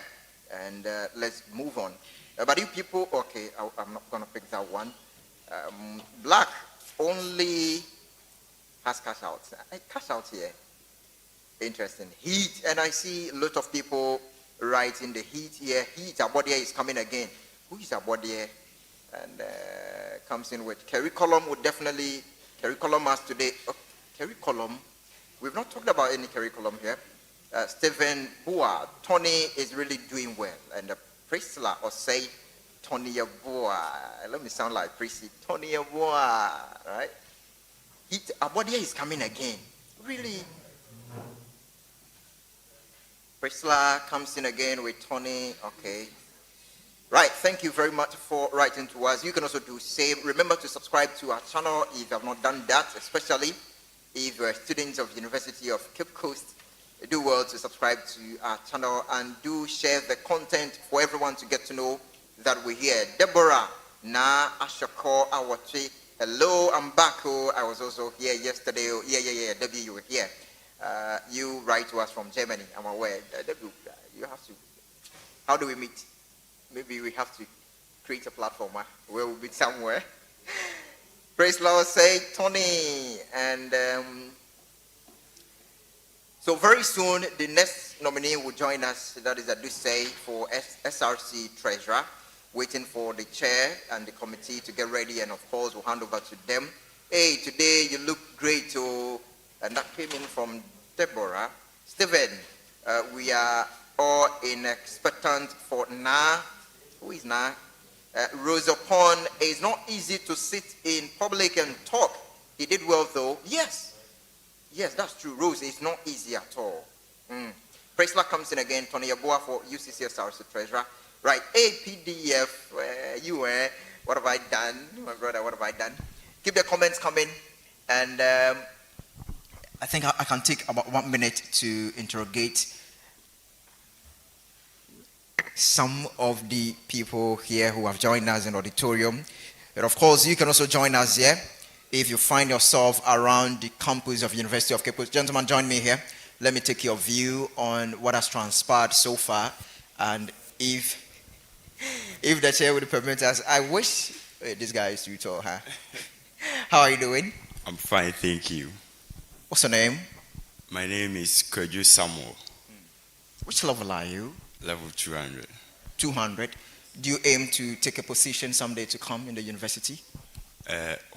and let's move on. But you people, okay, I'm not going to pick that one. Black only has cash out. Cash out here. Interesting. Heat, and I see a lot of people writing the heat here. Heat, Abodie is coming again. Who is Abodie? And comes in with curriculum would definitely, curriculum as today, curriculum, we've not talked about any curriculum here. Stephen Bua, Tony is really doing well. And Priscilla or say, Tony Yeboah, let me sound like Prissy, Tony Yeboah, right? Abodia is coming again, really. Priscilla comes in again with Tony, okay. Right, thank you very much for writing to us. You can also do same. Remember to subscribe to our channel if you have not done that, especially if you are students of the University of Cape Coast. Do well to subscribe to our channel and do share the content for everyone to get to know that we're here. Deborah, Na Ashako Awachi. Hello, I'm back. Oh, I was also here yesterday. Oh, yeah. Debbie, you were here. You write to us from Germany. I'm aware. Debbie, you have to. How do we meet? Maybe we have to create a platform where we'll meet somewhere. Praise Lord, say Tony. And so very soon, the next nominee will join us. That is Ucc for SRC Treasurer, waiting for the chair and the committee to get ready. And of course, we'll hand over to them. Hey, today you look great. Oh, and that came in from Deborah. Stephen, we are all in expectant for Na. Who is Na? Rose upon. It's not easy to sit in public and talk. He did well though. Yes. Yes, that's true. Rose, it's not easy at all. Presla comes in again. Tony Yabua for Ucc Src Treasurer. Right. APDF, what have I done? My brother, what have I done? Keep the comments coming. And I think I can take about 1 minute to interrogate some of the people here who have joined us in auditorium. But of course, you can also join us here if you find yourself around the campus of University of Cape Coast. Gentlemen, join me here. Let me take your view on what has transpired so far. And if the chair would permit us, I wish this guy is too tall, huh? How are you doing? I'm fine, thank you. What's your name? My name is Kojo Samuel. Which level are you? Level 200. 200. Do you aim to take a position someday to come in the university?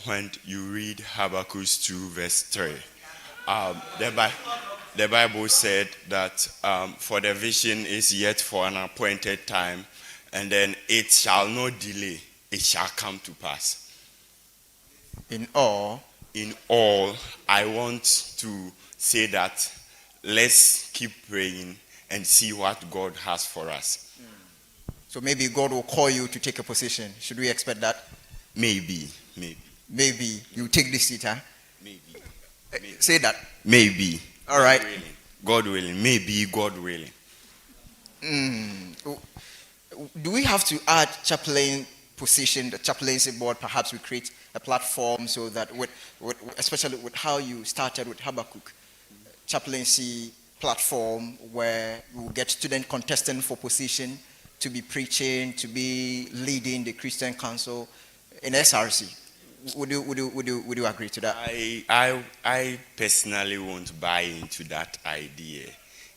When you read Habakkuk 2 verse 3, the Bible said that for the vision is yet for an appointed time, and then it shall not delay, it shall come to pass. In all, I want to say that let's keep praying and see what God has for us. So maybe God will call you to take a position. Should we expect that? Maybe. Maybe you take this seat, huh? Maybe. Say that. Maybe. All right. God willing. Maybe God willing. Do we have to add chaplain position, the chaplaincy board? Perhaps we create a platform so that, especially with how you started with Habakkuk, chaplaincy platform where we'll get student contestant for position to be preaching, to be leading the Christian Council in SRC. Would you agree to that? I personally won't buy into that idea.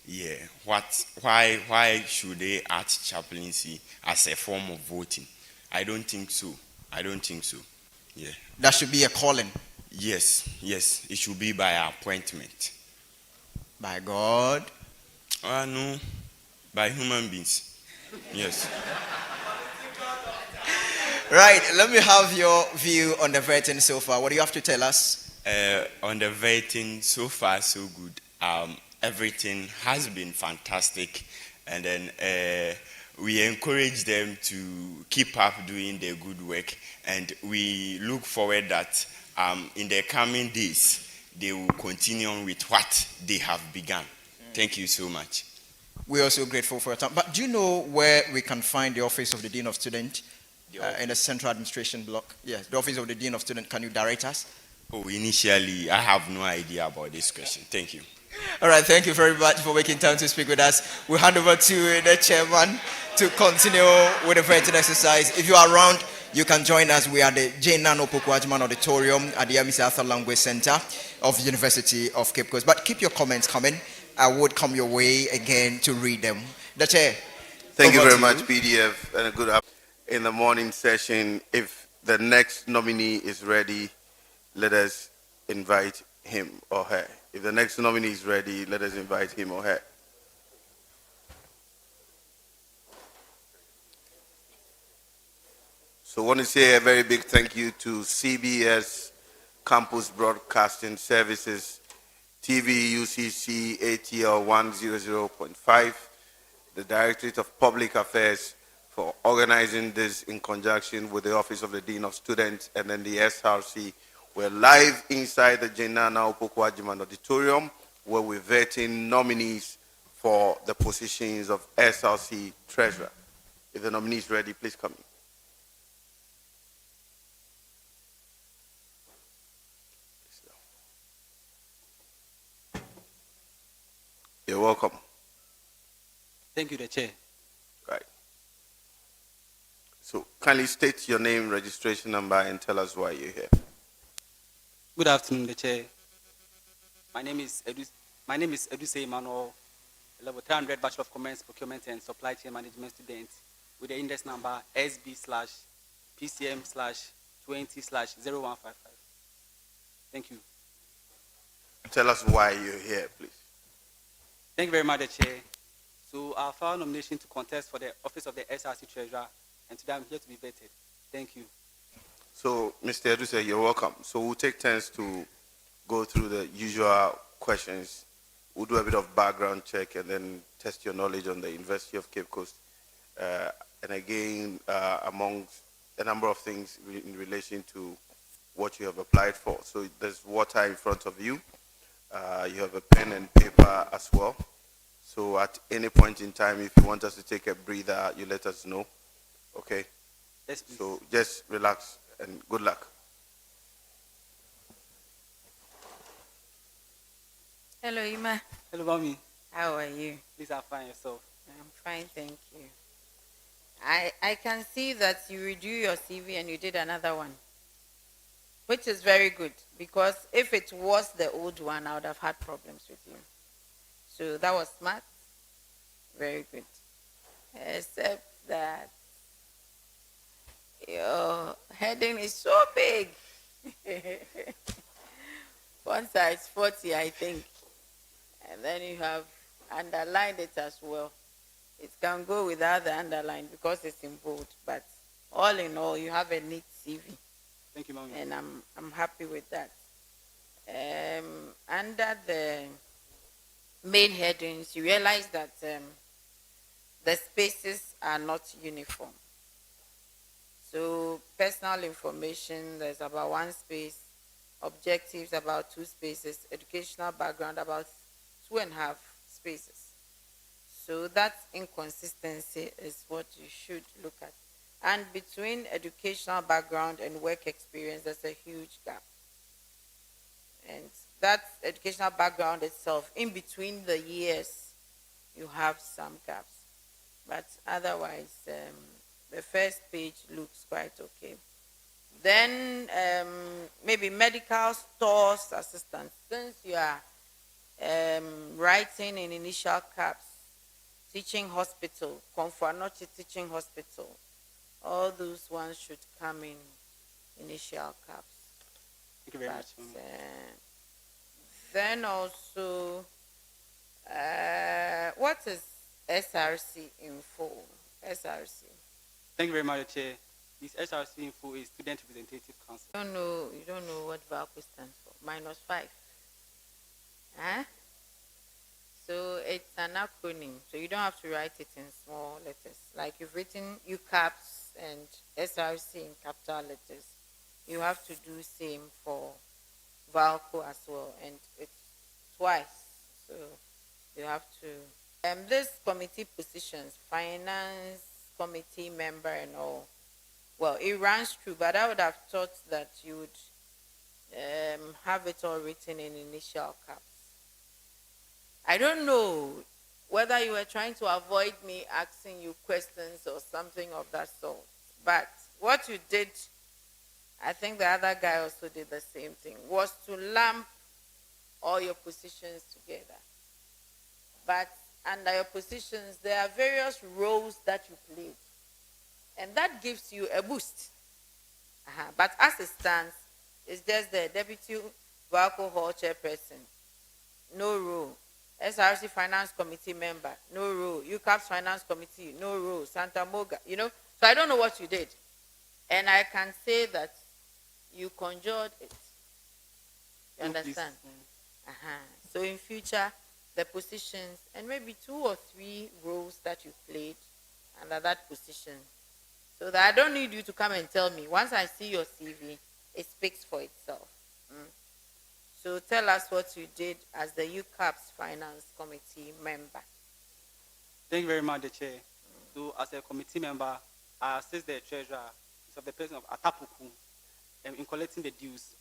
Yeah. Why should they add chaplaincy as a form of voting? I don't think so. Yeah. That should be a calling. Yes. It should be by appointment. By God? No. By human beings. Yes. Right, let me have your view on the vetting so far. What do you have to tell us? On the vetting, so far so good. Everything has been fantastic, and then we encourage them to keep up doing their good work, and we look forward that in the coming days they will continue on with what they have begun. Thank you so much. We're also grateful for your time. But do you know where we can find the office of the Dean of Student in the Central Administration Block? Yes, the office of the Dean of Student. Can you direct us? Oh, initially, I have no idea about this question. Thank you. All right, thank you very much for making time to speak with us. We'll hand over to the chairman to continue with the vetting exercise. If you are around, you can join us. We are the Jane Nano Pokuajman Auditorium at the Amisi Arthur Language Center of University of Cape Coast. But keep your comments coming. I would come your way again to read them. The chair. Thank you very much, PDF, and a good afternoon. In the morning session, if the next nominee is ready, let us invite him or her. If the next nominee is ready, let us invite him or her. So I want to say a very big thank you to CBS Campus Broadcasting Services, TV UCC ATL 100.5, the Directorate of Public Affairs for organizing this in conjunction with the Office of the Dean of Students and then the SRC. We're live inside the Jenana Opoku-Agyeman Auditorium where we're vetting nominees for the positions of SRC Treasurer. If the nominee is ready, please come in. You're welcome. Thank you, the chair. Right. So kindly state your name, registration number, and tell us why you're here. Good afternoon, the chair. My name is Eduse Emmanuel, level 300 Bachelor of Commerce, Procurement and Supply Chain Management student with the index number SB/PCM/20/0155. Thank you. Tell us why you're here, please. Thank you very much, the chair. So I filed nomination to contest for the office of the SRC Treasurer, and today I'm here to be vetted. Thank you. So, Mr. Eduse, you're welcome. So we'll take turns to go through the usual questions. We'll do a bit of background check and then test your knowledge on the University of Cape Coast. And again, amongst a number of things in relation to what you have applied for. So there's water in front of you. You have a pen and paper as well. So at any point in time, if you want us to take a breather, you let us know. Okay? Yes, please. So just relax and good luck. Hello, Ima. Hello, Mommy. How are you? Please, I'm fine yourself. I'm fine, thank you. I can see that you redo your CV and you did another one, which is very good, because if it was the old one, I would have had problems with you. So that was smart. Very good. Except that your heading is so big. One size 40, I think. And then you have underlined it as well. It can go without the underline because it's in bold. But all in all, you have a neat CV. Thank you, Mommy. And I'm happy with that. Under the main headings, you realize that the spaces are not uniform. So personal information, there's about 1 space. Objectives, about 2 spaces. Educational background, about 2.5 spaces. So that inconsistency is what you should look at. And between educational background and work experience, there's a huge gap. And that educational background itself, in between the years, you have some gaps. But otherwise, the first page looks quite okay. Then maybe medical stores assistant. Since you are writing in initial caps, teaching hospital, Comfort teaching hospital, all those ones should come in initial caps. Thank you very much. Then also, what is SRC info? SRC. Thank you very much, Chair. This SRC info is Student Representative Council. You don't know what VALCO stands for. -5. Huh? So it's an acronym. So you don't have to write it in small letters. Like you've written UCAPS and SRC in capital letters. You have to do same for VALCO as well. And it's twice. So you have to. This committee positions, finance committee member and all. Well, it runs through, but I would have thought that you would have it all written in initial caps. I don't know whether you were trying to avoid me asking you questions or something of that sort. But what you did, I think the other guy also did the same thing, was to lump all your positions together. But under your positions, there are various roles that you played. And that gives you a boost. But as it stands, it's just the Deputy VALCO Hall Chairperson, no role. SRC Finance Committee member, no role. UCAPS Finance Committee, no role. Santa Moga, So I don't know what you did. And I can say that you conjured it. You understand? So in future, the positions, and maybe 2 or 3 roles that you played under that position, so that I don't need you to come and tell me. Once I see your CV, it speaks for itself. So tell us what you did as the UCAPS Finance Committee member. Thank you very much, the Chair. So as a committee member, I assist the treasurer of the person of Tvucc in collecting the dues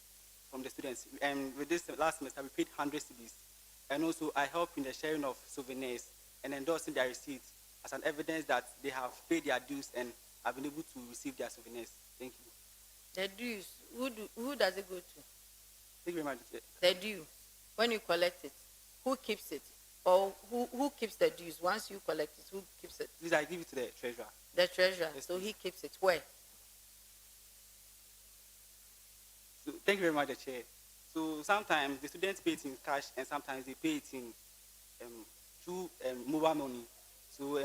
from the students. And with this last semester, we paid 100 cedis. And also I help in the sharing of souvenirs and endorsing their receipts as an evidence that they have paid their dues and have been able to receive their souvenirs. Thank you. The dues, who does it go to? Thank you very much. The dues, when you collect it, who keeps it? Or who keeps the dues? Once you collect it, who keeps it? Please, I give it to the treasurer. The treasurer. Yes, so please. he keeps it where? So, thank you very much, the chair. So sometimes the students pay it in cash and sometimes they pay it in through mobile money. So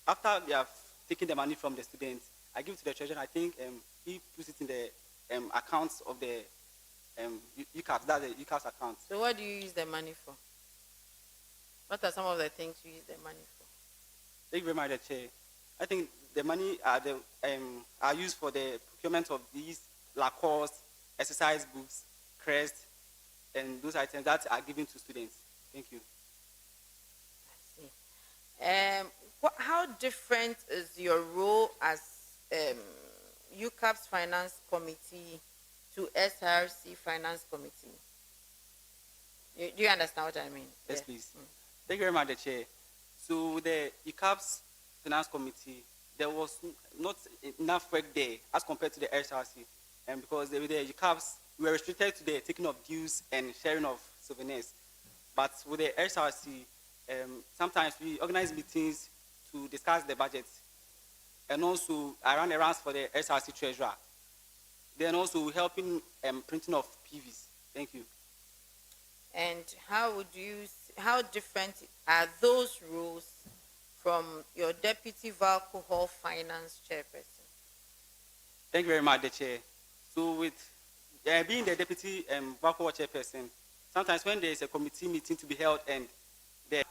after they have taken the money from the students, I give it to the treasurer. I think he puts it in the accounts of the UCAS, that's the UCAS account. So what do you use the money for? What are some of the things you use the money for? Thank you very much, the chair. I think the money are used for the procurement of these Lacoste, exercise books, crest, and those items that are given to students. Thank you. I see. How different is your role as UCAP's finance committee to SRC finance committee? Do you understand what I mean? Yes, please. Thank you very much, the chair. So the UCAP's finance committee, there was not enough work there as compared to the SRC, and because the UCAPs we were restricted to the taking of dues and sharing of souvenirs. But with the SRC, sometimes we organize meetings to discuss the budget, and also I run errands for the SRC treasurer. Then also helping printing of PVs. Thank you. And how different are those roles from your deputy alcohol finance chairperson? Thank you very much, the chair. So with being the deputy alcohol chairperson, sometimes when there is a committee meeting to be held and there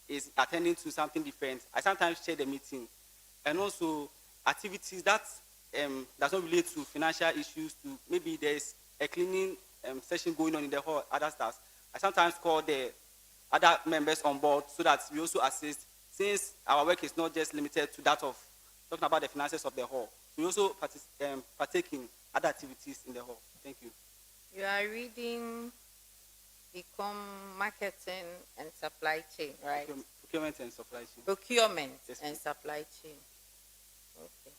is attending to something different, I sometimes chair the meeting. And also activities that does not relate to financial issues, to maybe there's a cleaning session going on in the hall, other stuff. I sometimes call the other members on board so that we also assist, since our work is not just limited to that of talking about the finances of the hall. We also partake in other activities in the hall. Thank you. You are reading marketing and supply chain, right? Procurement and supply chain. Procurement Yes, and supply chain. Okay.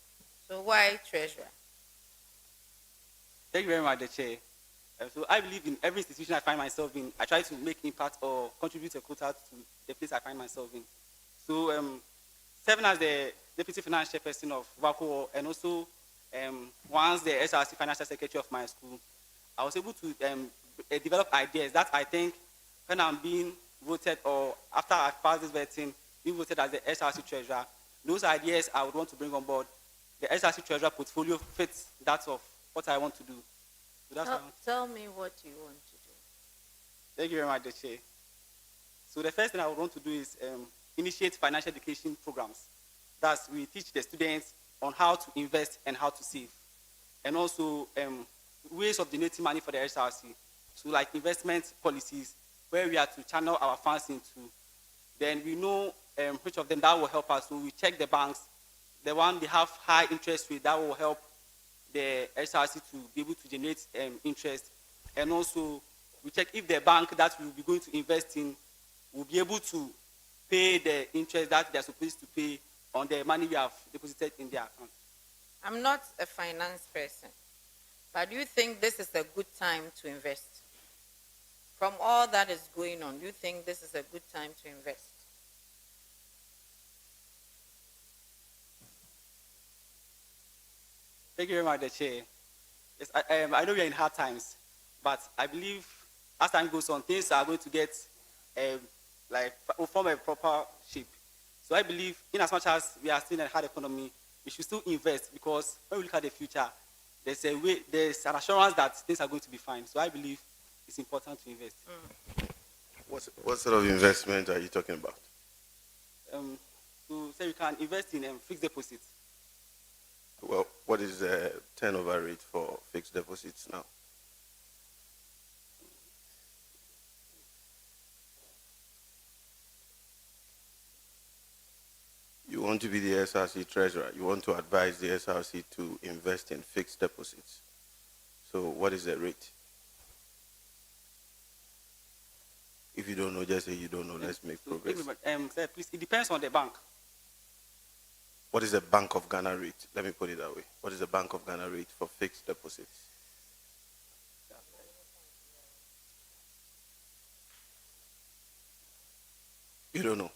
So why treasurer? Thank you very much, the chair. So I believe in every institution I find myself in, I try to make impact or contribute a quota to the place I find myself in. So serving as the deputy finance chairperson of VACO, and also once the SRC financial secretary of my school, I was able to develop ideas that I think when I'm being voted, or after I pass this vetting, being voted as the SRC treasurer, those ideas I would want to bring on board. The SRC treasurer portfolio fits that of what I want to do. So that's Tell me what you want to do. Thank you very much, the chair. So the first thing I would want to do is initiate financial education programs. Thus, we teach the students on how to invest and how to save. And also ways of donating money for the SRC. So like investment policies, where we are to channel our funds into. Then we know which of them that will help us. So we check the banks. The one they have high interest rate, that will help the SRC to be able to generate interest. And also we check if the bank that we will be going to invest in will be able to pay the interest that they are supposed to pay on the money we have deposited in their account. I'm not a finance person, but do you think this is a good time to invest? From all that is going on, do you think this is a good time to invest? Thank you very much, the chair. Yes, I know we are in hard times, but I believe as time goes on, things are going to get form a proper shape. So I believe, in as much as we are still in a hard economy, we should still invest, because when we look at the future, there's an assurance that things are going to be fine. So I believe it's important to invest. What sort of investment are you talking about? So say we can invest in fixed deposits. Well, what is the turnover rate for fixed deposits now? You want to be the SRC treasurer. You want to advise the SRC to invest in fixed deposits. So what is the rate? If you don't know, just say you don't know. Let's make progress. Sir, please, it depends on the bank. What is the Bank of Ghana rate? Let me put it that way. What is the Bank of Ghana rate for fixed deposits? You don't know.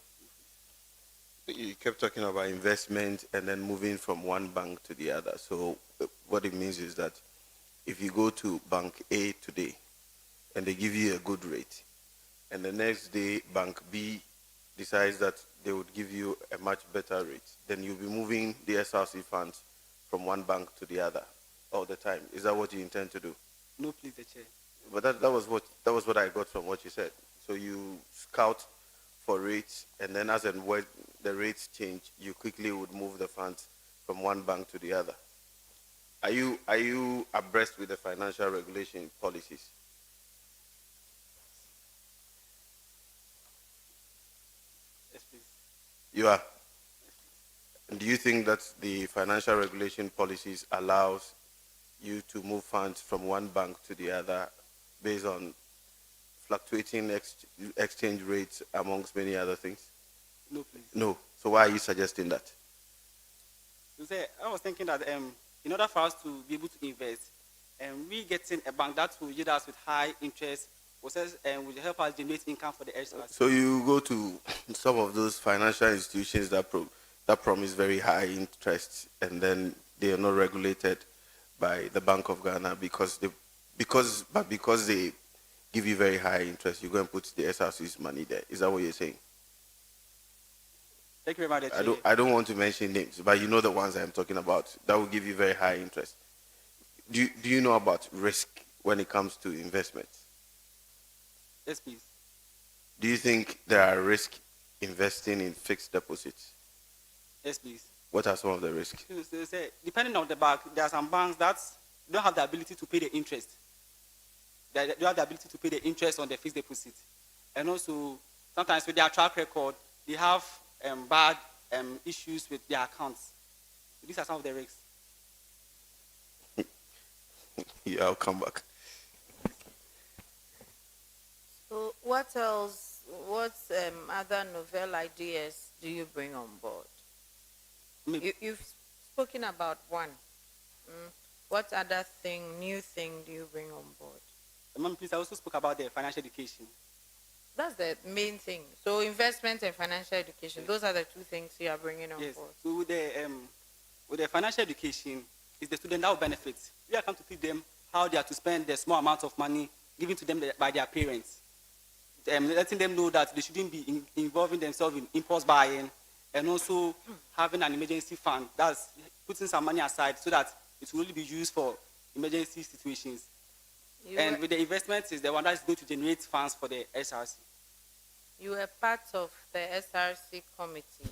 You kept talking about investment and then moving from one bank to the other. So what it means is that if you go to bank A today and they give you a good rate, and the next day bank B decides that they would give you a much better rate, then you'll be moving the SRC funds from one bank to the other all the time. Is that what you intend to do? No, please, the chair. But that was what I got from what you said. So you scout for rates, and then as and when the rates change, you quickly would move the funds from one bank to the other. Are you abreast with the financial regulation policies? Yes, please. You are. And do you think that the financial regulation policies allows you to move funds from one bank to the other based on fluctuating exchange rates amongst many other things? No, please. No. So why are you suggesting that? You say, I was thinking that in order for us to be able to invest, we getting a bank that will yield us with high interest will help us generate income for the SRC. So you go to some of those financial institutions that promise very high interest, and then they are not regulated by the Bank of Ghana because they give you very high interest. You go and put the SRC's money there. Is that what you're saying? Thank you very much. I don't want to mention names, but you know the ones I'm talking about that will give you very high interest. Do you know about risk when it comes to investments? Yes, please. Do you think there are risks investing in fixed deposits? Yes, please. What are some of the risks? So say, depending on the bank, there are some banks that don't have the ability to pay the interest. They don't have the ability to pay the interest on the fixed deposit. And also, sometimes with their track record, they have bad issues with their accounts. These are some of the risks. Yeah, I'll come back. So what else, what other novel ideas do you bring on board? You've spoken about one. What other new thing do you bring on board? Ma'am, please, I also spoke about the financial education. That's the main thing. So investment and financial education, those are the two things you are bringing on board. So with the financial education, it's the student that will benefit. We are come to teach them how they are to spend the small amount of money given to them by their parents. Letting them know that they shouldn't be involving themselves in impulse buying, and also having an emergency fund. That's putting some money aside so that it will only be used for emergency situations. And with the investment is the one that is going to generate funds for the SRC. You were part of the SRC committee,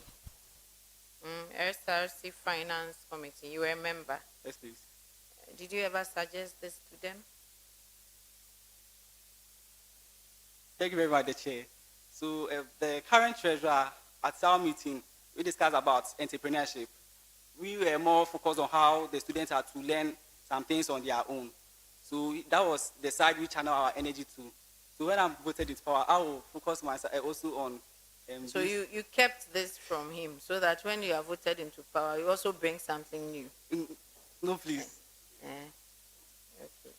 SRC Finance Committee. You were a member. Yes, please. Did you ever suggest this to them? Thank you very much, the chair. So the current treasurer at our meeting, we discussed about entrepreneurship. We were more focused on how the students are to learn some things on their own. So that was the side we channel our energy to. So when I'm voted into power, I will focus myself also on. So you kept this from him so that when you are voted into power, you also bring something new. No, please. Okay.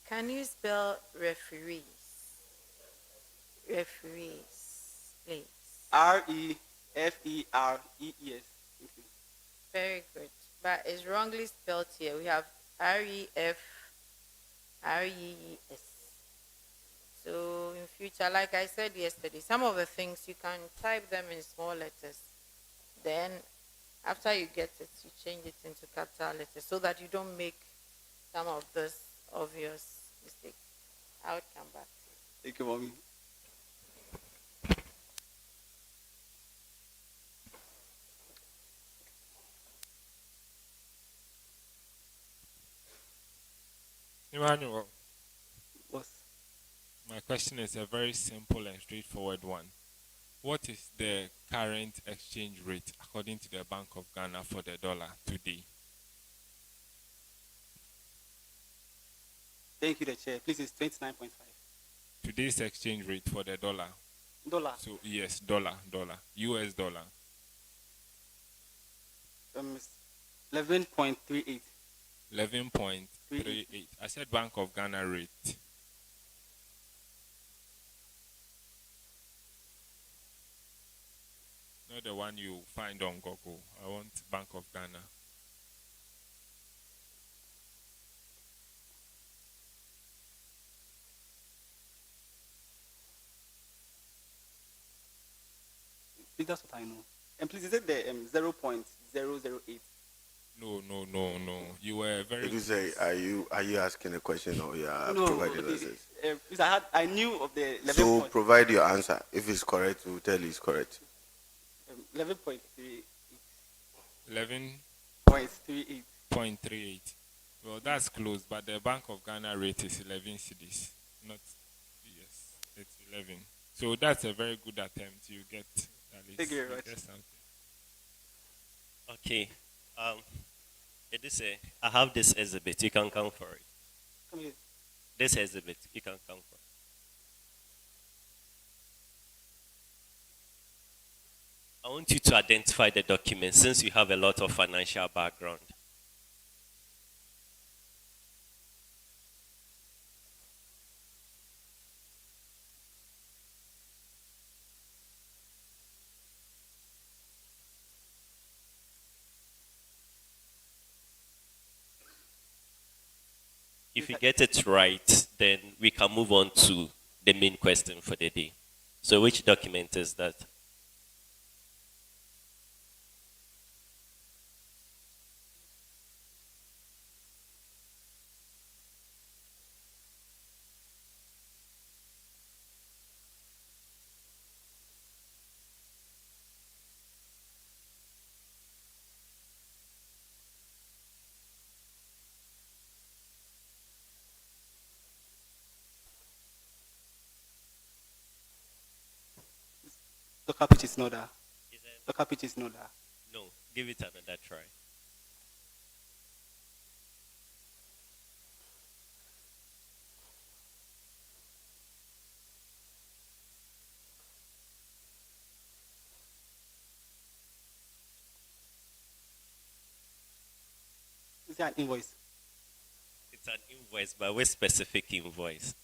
Can you spell referees? Referees, please. REFEREES. Thank you. Very good. But it's wrongly spelled here. We have REFREES. So in future, like I said yesterday, some of the things you can type them in small letters. Then after you get it, you change it into capital letters so that you don't make some of those obvious mistakes. I would come back. Thank you, Mommy. Emmanuel. Yes. My question is a very simple and straightforward one. What is the current exchange rate according to the Bank of Ghana for the dollar today? Thank you, the chair. Please, it's 29.5. Today's exchange rate for the dollar. Dollar. So yes, dollar, US dollar. 11.38. 11.38. I said Bank of Ghana rate. not the one you find on Google. I want Bank of Ghana. Please, that's what I know. And please, is it the 0.008? No. You were very. If you say, are you asking a question or you are No, providing answers? Because I knew of the 11. So provide your answer. If it's correct, we'll tell you it's correct. 11.38. 11.38. 0.38. Well, that's close, but the Bank of Ghana rate is 11 cedis. Not, yes, it's 11. So that's a very good attempt. You get at least. Thank you very much. Okay. It is I have this exhibit. You can come for it. Come here. This exhibit, you can come for it. I want you to identify the document since you have a lot of financial background. If you get it right, then we can move on to the main question for the day. So which document is that? The carpet is not there. The carpet is not there. No, give it another try. Is there an invoice? It's an invoice, but which specific invoice?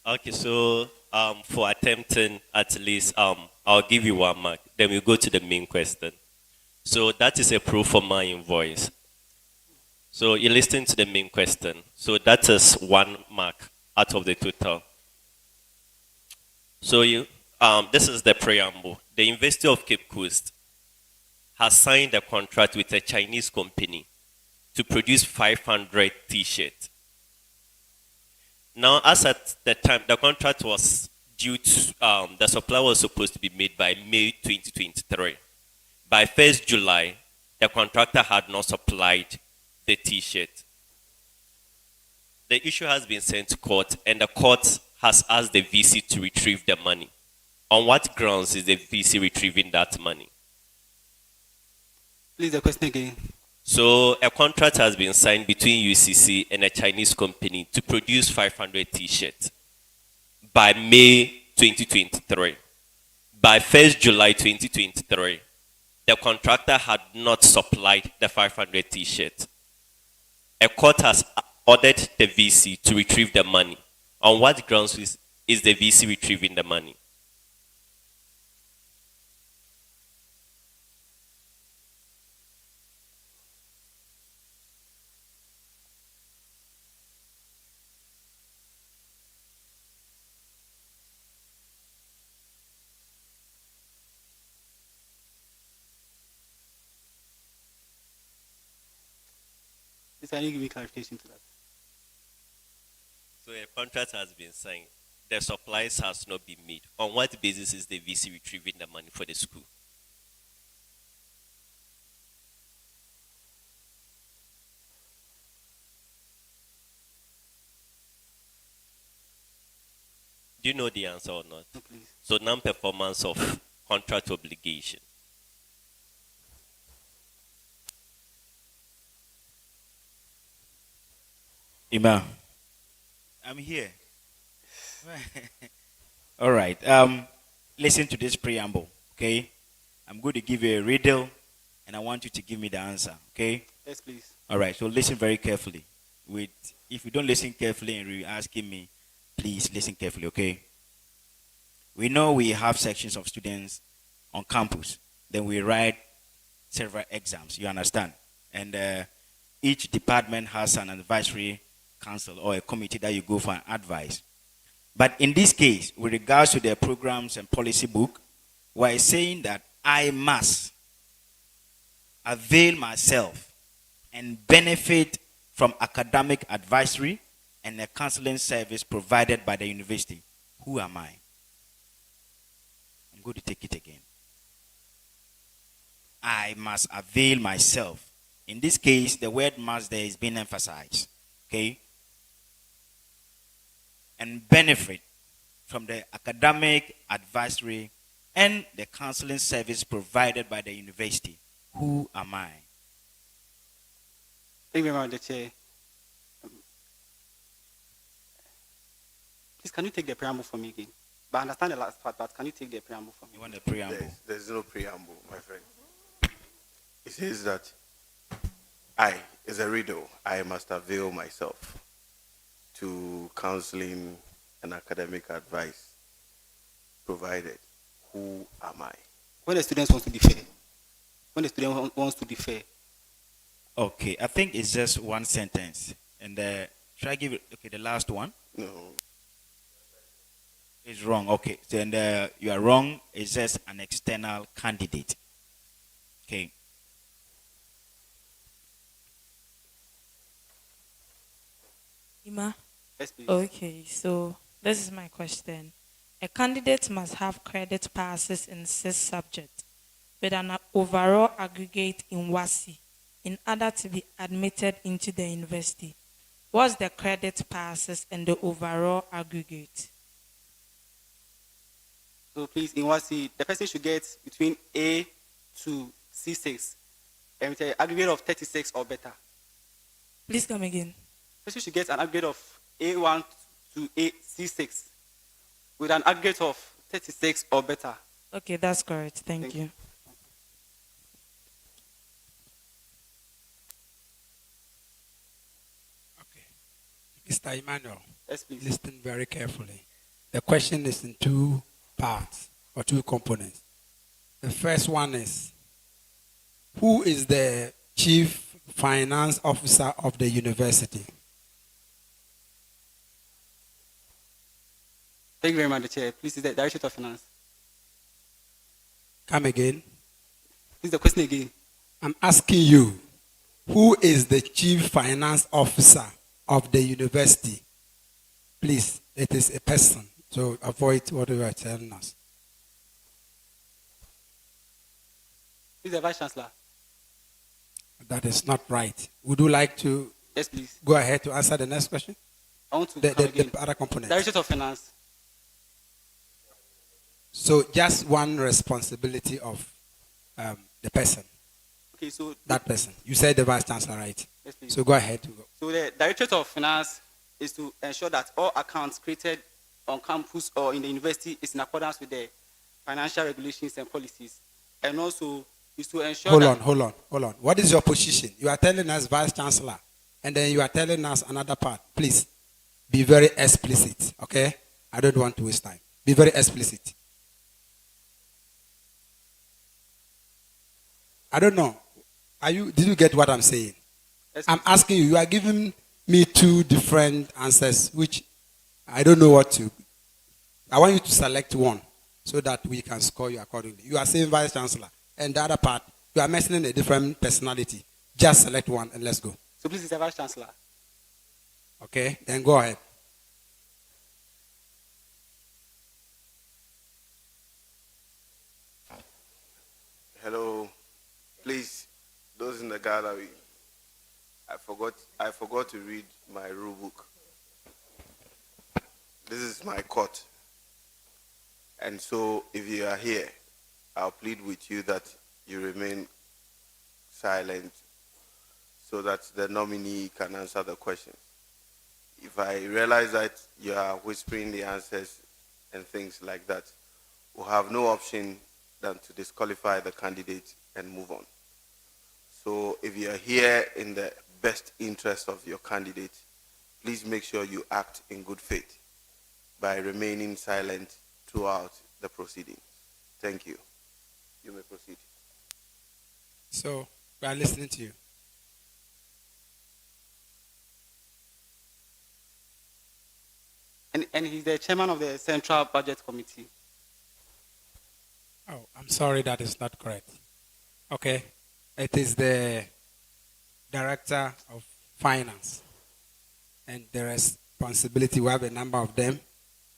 Okay, so for attempting at least, I'll give you 1 mark. Then we go to the main question. So that is a pro forma invoice. So you listen to the main question. So that is 1 mark out of the total. So this is the preamble. The University of Cape Coast has signed a contract with a Chinese company to produce 500 T-shirts. Now, as at the time, the contract was due to, the supply was supposed to be made by May 2023. By 1st July, the contractor had not supplied the T-shirt. The issue has been sent to court, and the court has asked the VC to retrieve the money. On what grounds is the VC retrieving that money? Please, the question again. So a contract has been signed between UCC and a Chinese company to produce 500 T-shirts by May 2023. By 1st July 2023, the contractor had not supplied the 500 T-shirts. A court has ordered the VC to retrieve the money. On what grounds is the VC retrieving the money? Please, can you give me clarification to that? So a contract has been signed. The supplies has not been made. On what basis is the VC retrieving the money for the school? Do you know the answer or not? No, please. So non-performance of contract obligation. Ima, I'm here. All right. Listen to this preamble, okay? I'm going to give you a riddle, and I want you to give me the answer, okay? Yes, please. All right. So listen very carefully. If you don't listen carefully and you're asking me, please listen carefully, okay? We know we have sections of students on campus. Then we write several exams. You understand? And each department has an advisory council or a committee that you go for an advice. But in this case, with regards to the programs and policy book, we're saying that I must avail myself and benefit from academic advisory and a counseling service provided by the university. Who am I? I'm going to take it again. I must avail myself. In this case, the word must there is being emphasized. Okay? And benefit from the academic advisory and the counseling service provided by the university. Who am I? Thank you very much, Chair. Please, can you take the preamble for me again? But I understand the last part, but can you take the preamble for me? You want the preamble? There's no preamble, my friend. It says that I, is a riddle, I must avail myself to counseling and academic advice provided. Who am I? When the student wants to defer. When the student wants to defer. Okay, I think it's just one sentence. And should I give it? Okay, the last one? No. It's wrong. Okay, then you are wrong. It's just an external candidate. Okay. Ima? Yes, please. Okay, so this is my question. A candidate must have credit passes in 6 subjects with an overall aggregate in WASI in order to be admitted into the university. What's the credit passes and the overall aggregate? So please, in WASI, the person should get between A to C6 and with an aggregate of 36 or better. Please come again. The person should get an aggregate of A1 to C6 with an aggregate of 36 or better. Okay, that's correct. Thank you. Mr. Emmanuel, yes, please. Listen very carefully. The question is in 2 parts or 2 components. The first one is, who is the chief finance officer of the university? Thank you very much, Chair. Please, is the Director of Finance. Come again. Please, the question again. I'm asking you, who is the chief finance officer of the university? Please, it is a person, so avoid what you are telling us. Please, the Vice Chancellor. That is not right. Would you like to yes, please. Go ahead to answer the next question? I want to the other component. Director of Finance. So just one responsibility of the person. Okay, so that person. You said the Vice Chancellor, right? Yes, please. So go ahead. So the Directorate of Finance is to ensure that all accounts created on campus or in the university is in accordance with the financial regulations and policies. And also is to ensure Hold on. What is your position? You are telling us Vice Chancellor, and then you are telling us another part. Please be very explicit, okay? I don't want to waste time. Be very explicit. I don't know. Did you get what I'm saying? Yes, I'm asking you. You are giving me 2 different answers, which I don't know what to. I want you to select one so that we can score you accordingly. You are saying Vice Chancellor, and the other part, you are mentioning a different personality. Just select one and let's go. So please, it's the Vice Chancellor. Okay, then go ahead. Hello. Please, those in the gallery, I forgot to read my rule book. This is my court. And so if you are here, I'll plead with you that you remain silent so that the nominee can answer the questions. if I realize that you are whispering the answers and things like that, we'll have no option than to disqualify the candidate and move on. So if you are here in the best interest of your candidate, please make sure you act in good faith by remaining silent throughout the proceedings. Thank you. You may proceed. So we are listening to you. And he's the chairman of the Central Budget Committee. Oh, I'm sorry, that is not correct. Okay. It is the director of finance. And the responsibility, we have a number of them.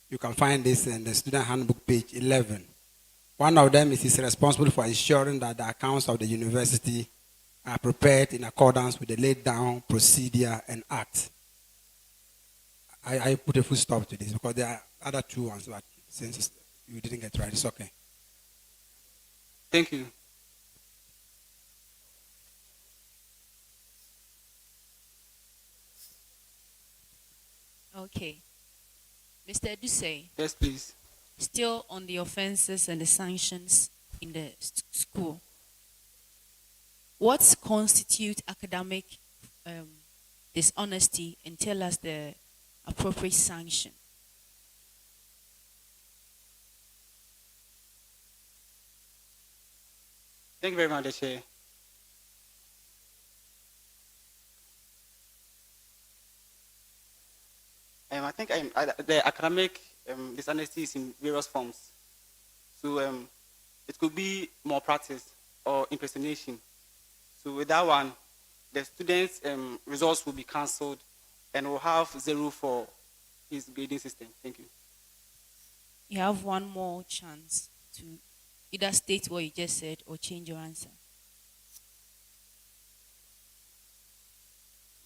You can find this in the student handbook, page 11. One of them is he's responsible for ensuring that the accounts of the university are prepared in accordance with the laid down procedure and act. I put a full stop to this because there are other two ones, but since you didn't get right, it's okay. Thank you. Okay. Mr. Tvucc. Yes, please. Still on the offenses and the sanctions in the school. What constitutes academic dishonesty, and tell us the appropriate sanction? Thank you very much, Chair. I think the academic dishonesty is in various forms. So it could be more practice or impersonation. So with that one, the student's results will be cancelled and will have 0 for his grading system. Thank you. You have one more chance to either state what you just said or change your answer.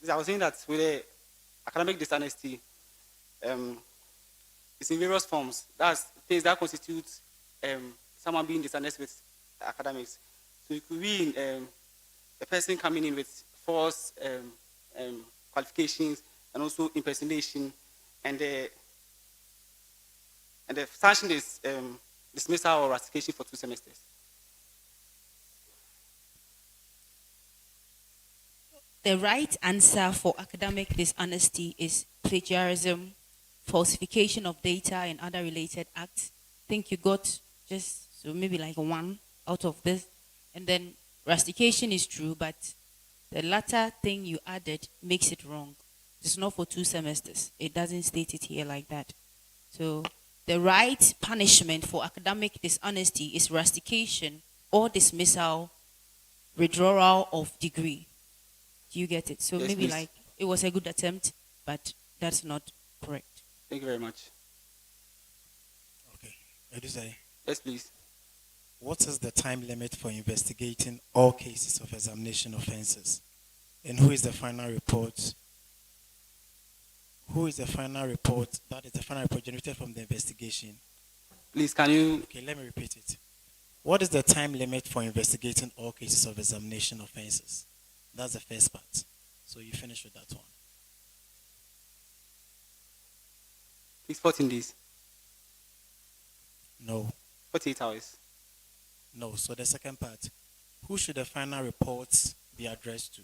I was saying that with the academic dishonesty, it's in various forms. That's things that constitute someone being dishonest with academics. So it could be a person coming in with false qualifications and also impersonation, and the sanction is dismissal or rustication for 2 semesters. The right answer for academic dishonesty is plagiarism, falsification of data, and other related acts. I think you got just so maybe like 1 out of this. And then rustication is true, but the latter thing you added makes it wrong. It's not for 2 semesters. It doesn't state it here like that. So the right punishment for academic dishonesty is rustication or dismissal, withdrawal of degree. Do you get it? So Yes, maybe please. like it was a good attempt, but that's not correct. Thank you very much. Okay. Edusei, Yes, please. what is the time limit for investigating all cases of examination offenses? And who is the final report? Who is the final report? That is the final report generated from the investigation. Please, can you? Okay, let me repeat it. What is the time limit for investigating all cases of examination offenses? That's the first part. So you finish with that one. It's 14 days. No. 48 hours. No. So the second part, who should the final reports be addressed to?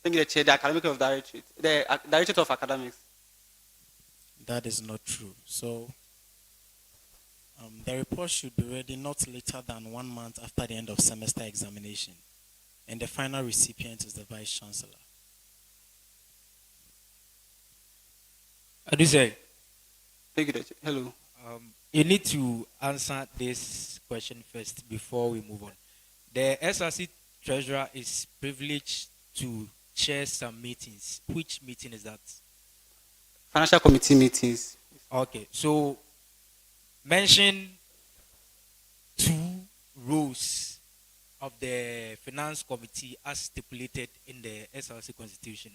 Thank you, the chair, the academic of directorate, the directorate of academics. That is not true. So the report should be ready not later than 1 month after the end of semester examination. And the final recipient is the Vice Chancellor. Adusei, Thank you, the chair. Hello. you need to answer this question first before we move on. The SRC treasurer is privileged to chair some meetings. Which meeting is that? Financial committee meetings. Okay, so mention 2 roles of the finance committee as stipulated in the SRC constitution.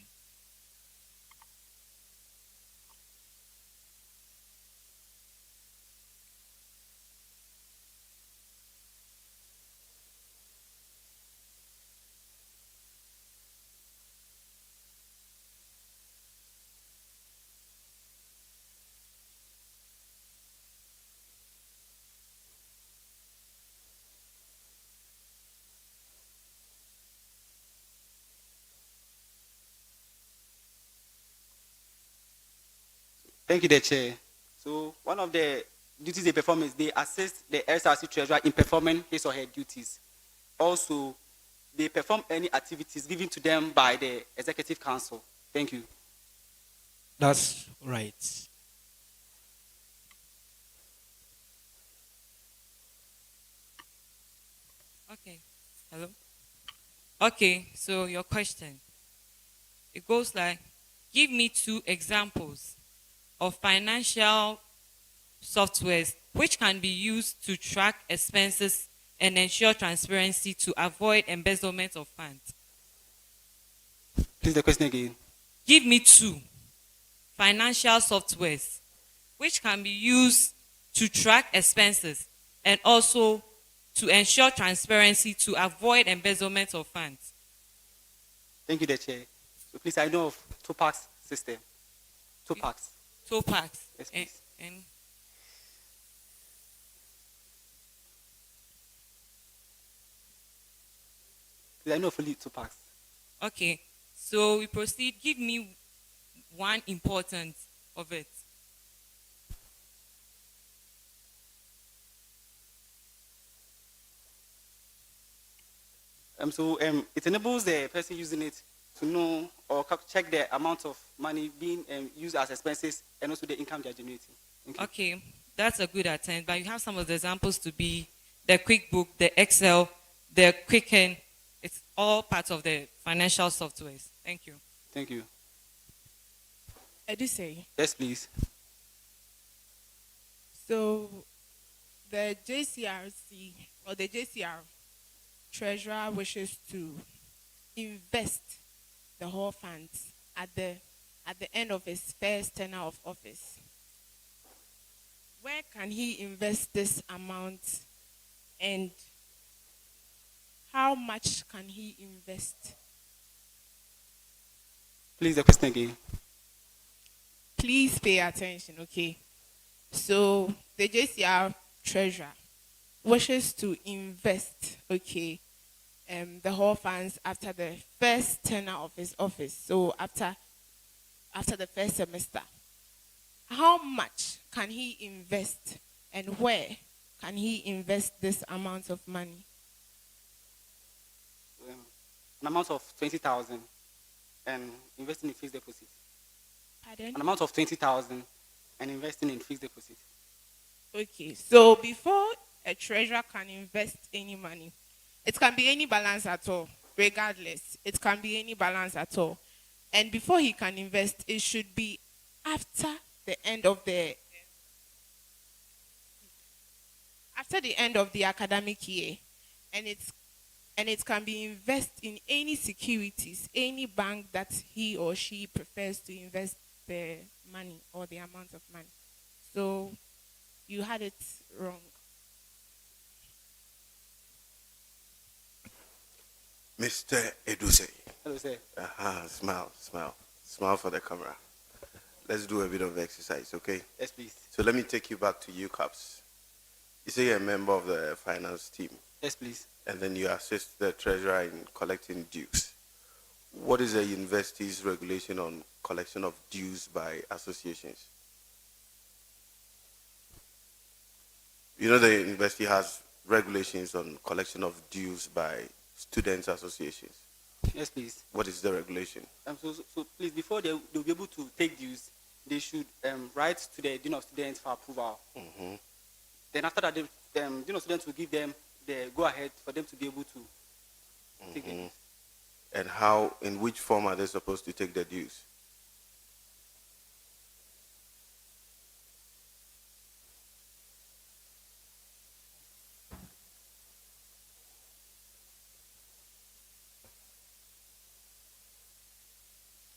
Thank you, the chair. So one of the duties they perform is they assist the SRC treasurer in performing his or her duties. Also, they perform any activities given to them by the executive council. Thank you. That's right. Okay. Hello? Okay, so your question. It goes like, give me 2 examples of financial softwares which can be used to track expenses and ensure transparency to avoid embezzlement of funds. Please, the question again. Give me 2 financial softwares which can be used to track expenses and also to ensure transparency to avoid embezzlement of funds. Thank you, the chair. So please, I know of Tvucc system. Tvucc. Tvucc. Yes, please. And Please, I know fully Tvucc. okay, so we proceed. Give me one important of it. It enables the person using it to know or check the amount of money being used as expenses and also the income they are generating. Okay, that's a good attempt, but you have some of the examples to be the QuickBook, the Excel, the Quicken. It's all part of the financial softwares. Thank you. Thank you. Edusei. Yes, please. So the JCRC or the JCR treasurer wishes to invest the whole funds at the end of his first tenure of office. Where can he invest this amount and how much can he invest? Please, the question again. Please pay attention, okay? So the JCR treasurer wishes to invest, okay, the whole funds after the first tenure of his office. So after the first semester, how much can he invest and where can he invest this amount of money? An amount of 20,000 and investing in fixed deposit. Pardon? An amount of 20,000 and investing in fixed deposit. Okay, so before a treasurer can invest any money, it can be any balance at all, regardless. It can be any balance at all. And before he can invest, it should be after the end of the academic year. And it can be invested in any securities, any bank that he or she prefers to invest the money or the amount of money. So you had it wrong. Mr. Edusei. Hello, sir. Smile for the camera. Let's do a bit of exercise, okay? Yes, please. So let me take you back to UCAPS. You say you're a member of the finance team. Yes, please. And then you assist the treasurer in collecting dues. What is the university's regulation on collection of dues by associations? You know the university has regulations on collection of dues by students' associations. Yes, please. What is the regulation? So please, before they'll be able to take dues, they should write to the Dean of Students for approval. Mm-hmm. Then after that, the Dean of Students will give them the go-ahead for them to be able to take the dues. And in which form are they supposed to take the dues?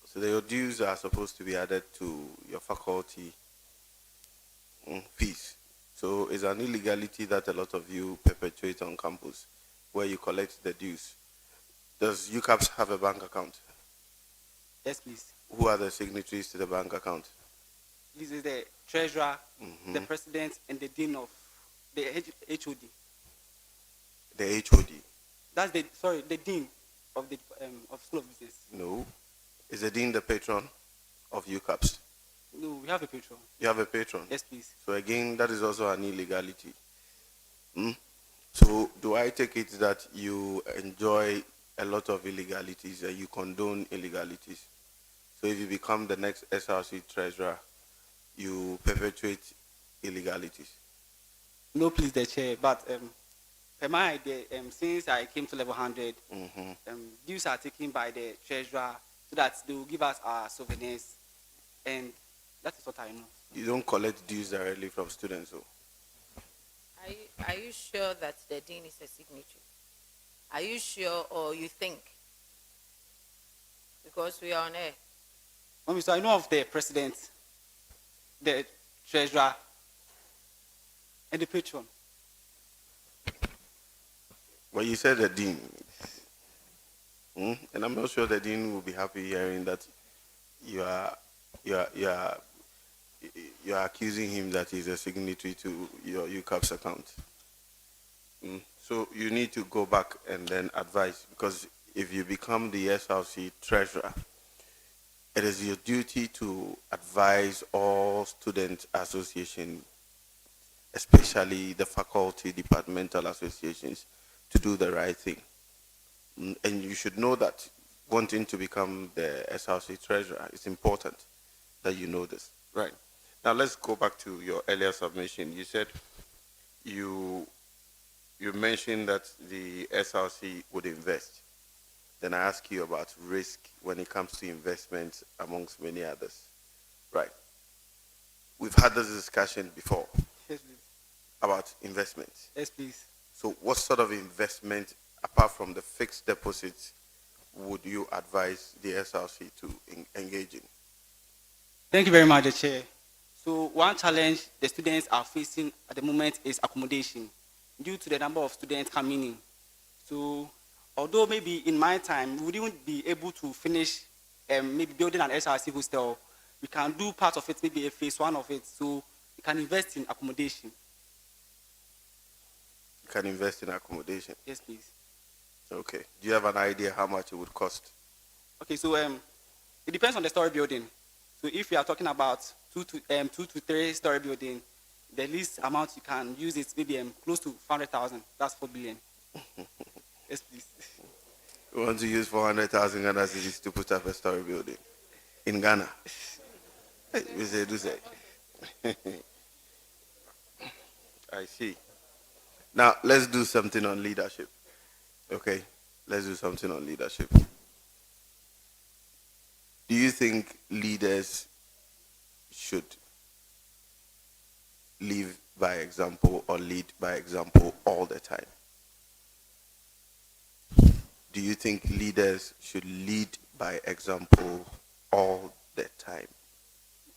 So your dues are supposed to be added to your faculty fees. So it's an illegality that a lot of you perpetuate on campus, where you collect the dues. Does UCAPS have a bank account? Yes, please. Who are the signatories to the bank account? This is the treasurer, the president, and the dean of the HOD. The HOD? That's the dean of the of School of Business. No. Is the dean the patron of UCAPS? No, we have a patron. You have a patron? Yes, please. So again, that is also an illegality. Hmm? So do I take it that you enjoy a lot of illegalities and you condone illegalities? So if you become the next SRC treasurer, you perpetuate illegalities? No, please, the chair. But per my idea, since I came to level 100, dues are taken by the treasurer so that they will give us our souvenirs, and that is what I know. You don't collect dues directly from students, though? Are you sure that the dean is a signatory? Are you sure, or you think? Because we are on air. So I know of the president, the treasurer, and the patron. Well, you said the dean. And I'm not sure the dean will be happy hearing that you are accusing him that he's a signatory to your UCAP's account. So you need to go back and then advise, because if you become the SRC treasurer, it is your duty to advise all student associations, especially the faculty departmental associations, to do the right thing. And you should know that wanting to become the SRC treasurer, it's important that you know this. Right. Now let's go back to your earlier submission. You said you mentioned that the SRC would invest. Then I ask you about risk when it comes to investment, amongst many others. Right. We've had this discussion before. Yes, please. About investment. Yes, please. So what sort of investment, apart from the fixed deposits, would you advise the SRC to engage in? Thank you very much, Chair. So one challenge the students are facing at the moment is accommodation due to the number of students coming in. So although maybe in my time we wouldn't be able to finish maybe building an SRC hostel, we can do part of it, maybe a phase one of it, so we can invest in accommodation. You can invest in accommodation? Yes, please. Okay. Do you have an idea how much it would cost? Okay, so it depends on the story building. So if you are talking about 2 to 3 story building, the least amount you can use is maybe close to 400,000. That's 4 billion. Yes, please. You want to use 400,000 Ghana cedis to put up a story building in Ghana? We say, do say. I see. Now let's do something on leadership. Okay, let's do something on leadership. Do you think leaders should live by example or lead by example all the time? Do you think leaders should lead by example all the time?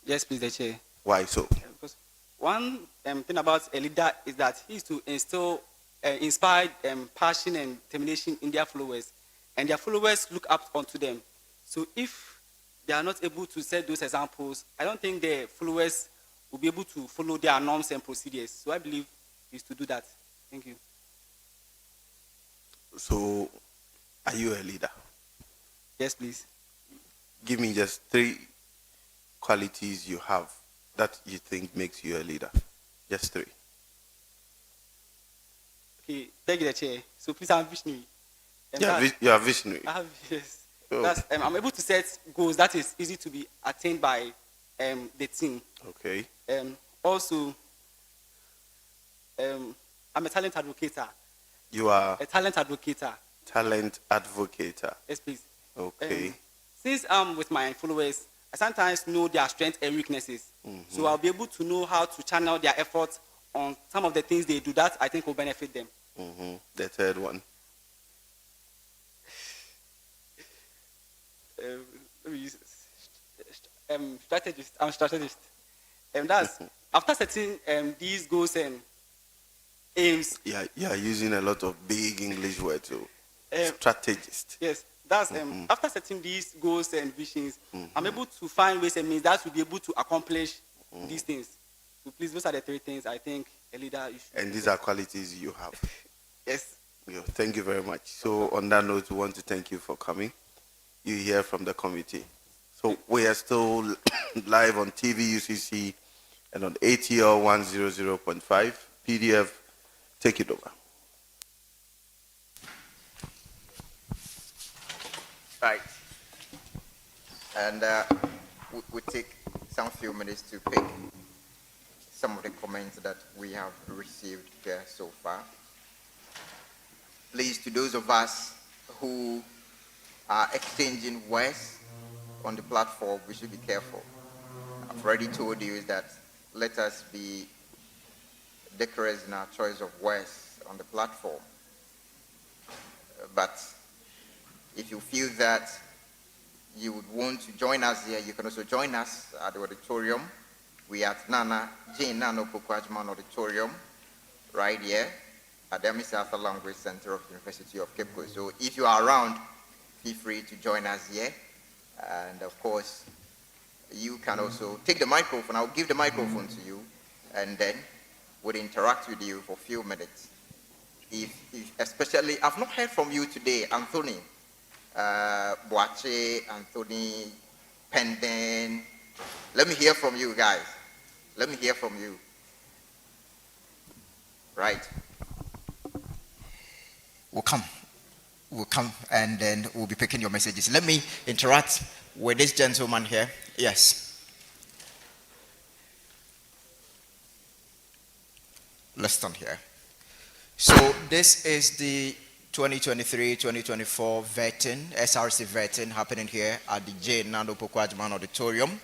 Yes, please, the Chair. Why so? Because one thing about a leader is that he is to instill, inspire passion and determination in their followers, and their followers look up onto them. So if they are not able to set those examples, I don't think the followers will be able to follow their norms and procedures. So I believe is to do that. Thank you. So, are you a leader? Yes, please. Give me just 3 qualities you have that you think makes you a leader. Just 3. Okay, thank you, the Chair. So please, I'm visionary. You are visionary. Yes. Oh. I'm able to set goals that is easy to be attained by the team. Okay. Also, I'm a talent advocator. You are? A talent advocator. Talent advocator. Yes, please. Okay. Since I'm with my followers, I sometimes know their strengths and weaknesses. So I'll be able to know how to channel their efforts on some of the things they do that I think will benefit them. The third one. Strategist. I'm a strategist. That's after setting these goals and aims. Yeah, you are using a lot of big English words. So strategist. Yes, that's after setting these goals and visions, I'm able to find ways and means that will be able to accomplish these things. So please, those are the 3 things I think a leader should. And these are qualities you have. Yes. Yeah, thank you very much. So on that note, we want to thank you for coming. You hear from the committee. So we are still live on TV UCC and on ATL 100.5. PDF, take it over. Right. And we take some few minutes to pick some of the comments that we have received here so far. Please, to those of us who are exchanging words on the platform, we should be careful. I've already told you that let us be decorous in our choice of words on the platform. But if you feel that you would want to join us here, you can also join us at the auditorium. We are at Jane Nano Pokwajman Auditorium, right here at the Mr. Arthur Language Center of the University of Cape Coast. So if you are around, feel free to join us here. And of course, you can also take the microphone. I'll give the microphone to you, and then we'll interact with you for a few minutes. If especially, I've not heard from you today, Anthony, Boache, Anthony, Penden. Let me hear from you guys. Let me hear from you. Right. We'll come and then we'll be picking your messages. Let me interact with this gentleman here. Yes. Let's stand here. So this is the 2023-2024 vetting, SRC vetting happening here at the J. Nando Pokwajman Auditorium.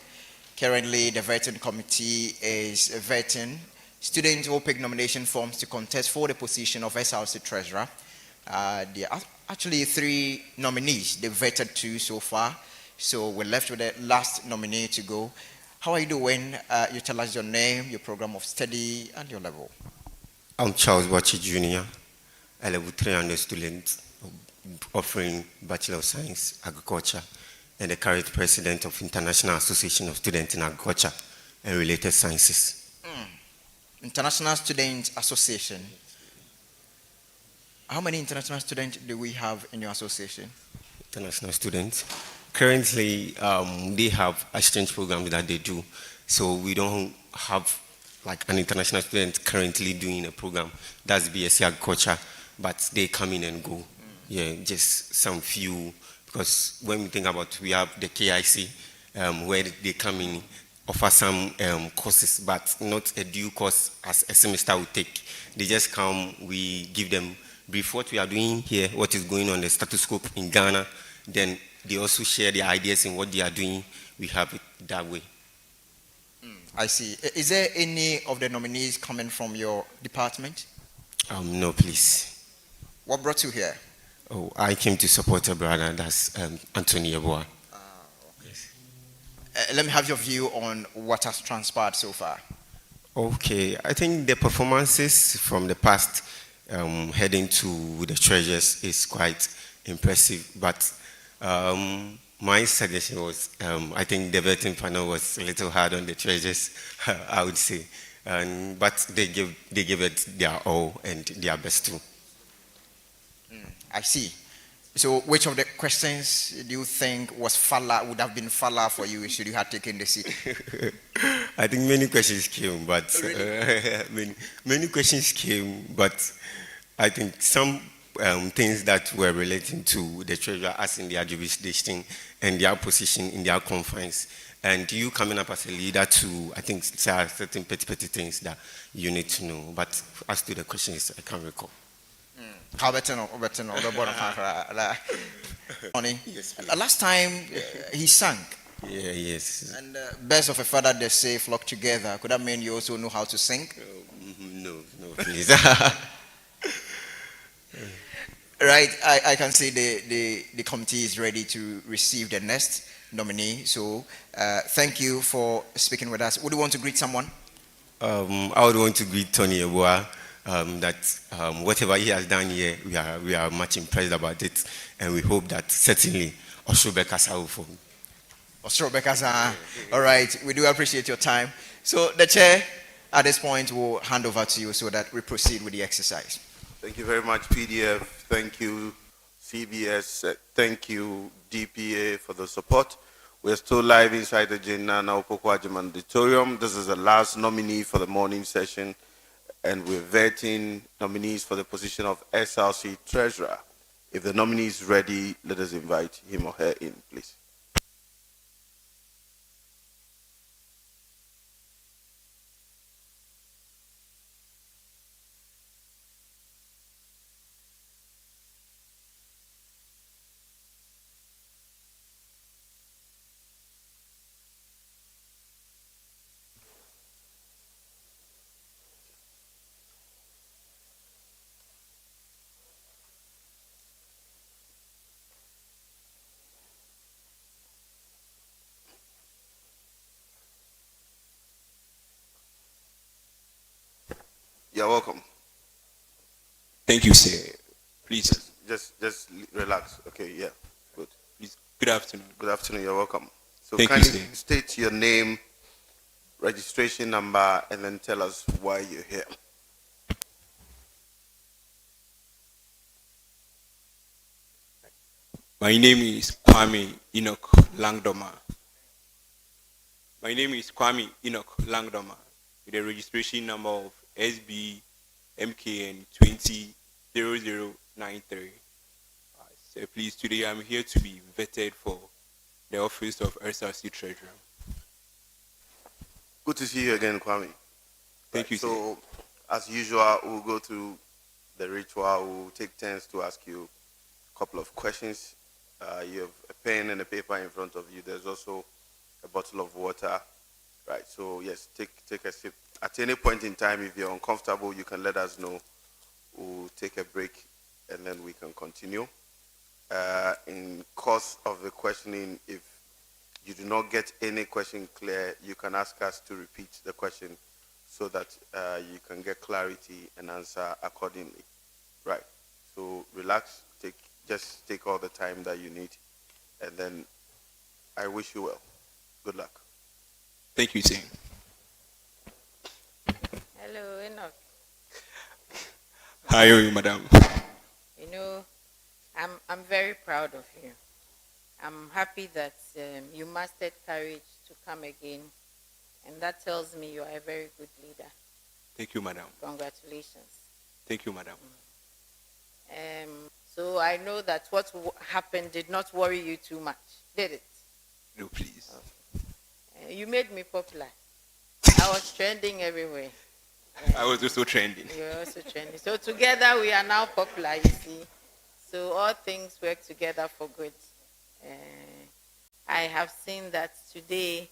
Currently, the vetting committee is vetting students who pick nomination forms to contest for the position of SRC treasurer. There are actually 3 nominees. They've vetted 2 so far. So we're left with the last nominee to go. How are you doing? You tell us your name, your program of study, and your level. I'm Charles Wachi Jr., a level 300 student offering Bachelor of Science, Agriculture, and the current president of International Association of Students in Agriculture and Related Sciences. International Student Association. How many international students do we have in your association? International students. Currently, they have exchange programs that they do. So we don't have like an international student currently doing a program. That's BSc Agriculture, but they come in and go. Yeah, just some few. Because when we think about, we have the KIC, where they come in, offer some courses, but not a due course as a semester will take. They just come, we give them brief what we are doing here, what is going on, the status quo in Ghana. Then they also share their ideas in what they are doing. We have it that way. I see. Is there any of the nominees coming from your department? No, please. What brought you here? Oh, I came to support a brother, that's Anthony Eboa. Yes. Let me have your view on what has transpired so far. Okay, I think the performances from the past heading to the treasures is quite impressive, but my suggestion was, I think the vetting panel was a little hard on the treasures, I would say, but they give it their all and their best too. I see. So which of the questions do you think would have been falla for you should you have taken the seat? I think many questions came, but many questions came, but I think some things that were relating to the treasurer as in their jurisdiction and their position in their conference, and you coming up as a leader to, I think there are certain petty things that you need to know. But as to the questions, I can't recall. How better no? Yes, last time he sang. Yeah, yes. And birds of a feather, they say, flock together. Could that mean you also know how to sing? No, please. Right, I can see the committee is ready to receive the next nominee. So thank you for speaking with us. Would you want to greet someone? I would want to greet Tony Eboa. Whatever he has done here, we are much impressed about it, and we hope that certainly Oshobe Kasa will follow. Oshobe Kasa, all right, we do appreciate your time. So the chair, at this point, will hand over to you so that we proceed with the exercise. Thank you very much, PDF. Thank you, CBS. Thank you, DPA, for the support. We're still live inside the Jenana Opokwajim Auditorium. This is the last nominee for the morning session, and we're vetting nominees for the position of SRC Treasurer. If the nominee is ready, let us invite him or her in, please. You're welcome. Thank you, sir. Please. Just relax. Okay, yeah. Good. Please. Good afternoon. Good afternoon. You're welcome. So Thank you, kindly sir. state your name, registration number, and then tell us why you're here. My name is Kwame Enoch Langdoma. My name is Kwame Enoch Langdoma with a registration number of SB MKN 200093. So please, today I'm here to be vetted for the office of SRC Treasurer. Good to see you again, Kwame. Thank you, So, as usual, we'll go through the ritual. We'll take turns to ask you a couple of questions. You have a pen and a paper in front of you. There's also a bottle of water. Right, so yes, take a sip. At any point in time, if you're uncomfortable, you can let us know. We'll take a break and then we can continue. In course of the questioning, if you do not get any question clear, you can ask us to repeat the question so that you can get clarity and answer accordingly. Right, so relax, just take all the time that you need, and then I wish you well. Good luck. Thank you, sir. Hello, Enoch. How are you, madam? You know, I'm very proud of you. I'm happy that you mastered courage to come again, and that tells me you are a very good leader. Thank you, madam. Congratulations. Thank you, madam. So I know that what happened did not worry you too much, did it? No, please. You made me popular. I was trending everywhere. I was also trending. You were also trending. So together we are now popular, you see. So all things work together for good. I have seen that today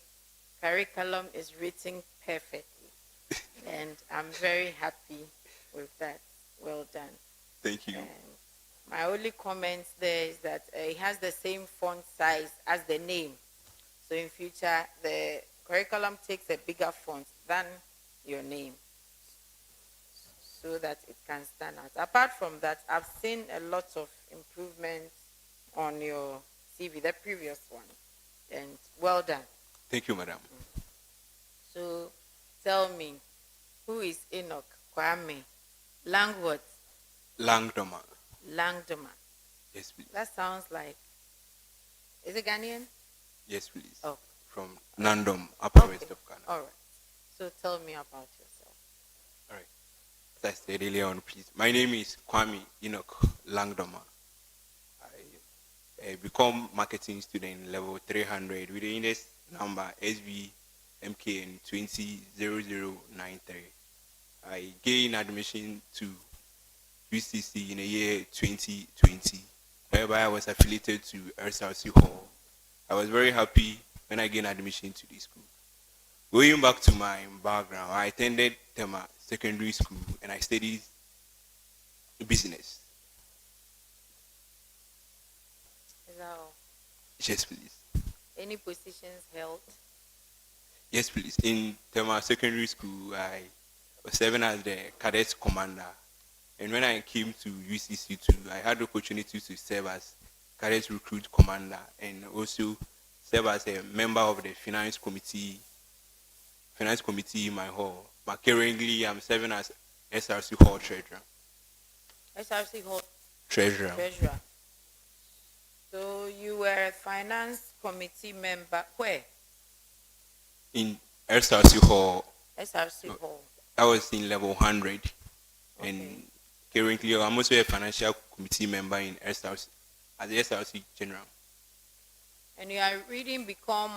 curriculum is written perfectly. And I'm very happy with that. Well done. Thank you. My only comment there is that it has the same font size as the name. So in future, the curriculum takes a bigger font than your name so that it can stand out. Apart from that, I've seen a lot of improvements on your CV, the previous one. And well done. Thank you, madam. So tell me, who is Enoch Kwame Langwood? Langdoma. Langdoma. Yes, please. That sounds like, is it Ghanaian? Yes, please. Oh. From Nandom, Upper West of Ghana. All right. So tell me about yourself. All right. As I said earlier on, please. My name is Kwame Enoch Langdoma. I become marketing student level 300 with the index number SBMKN 200093. I gained admission to Ucc in the year 2020, whereby I was affiliated to SRC Hall. I was very happy when I gained admission to this school. Going back to my background, I attended Tema Secondary School and I studied business. Is that all? Yes, please. Any positions held? Yes, please. In Tema Secondary School, I was serving as the cadet commander. And when I came to UCC2, I had the opportunity to serve as cadet recruit commander and also serve as a member of the finance committee in my hall. But currently, I'm serving as SRC Hall Treasurer. SRC Hall Treasurer. Treasurer. So you were a finance committee member where? In SRC Hall. SRC Hall. I was in level 100. Okay. And currently, I'm also a financial committee member in SRC, as the SRC General. And you are reading become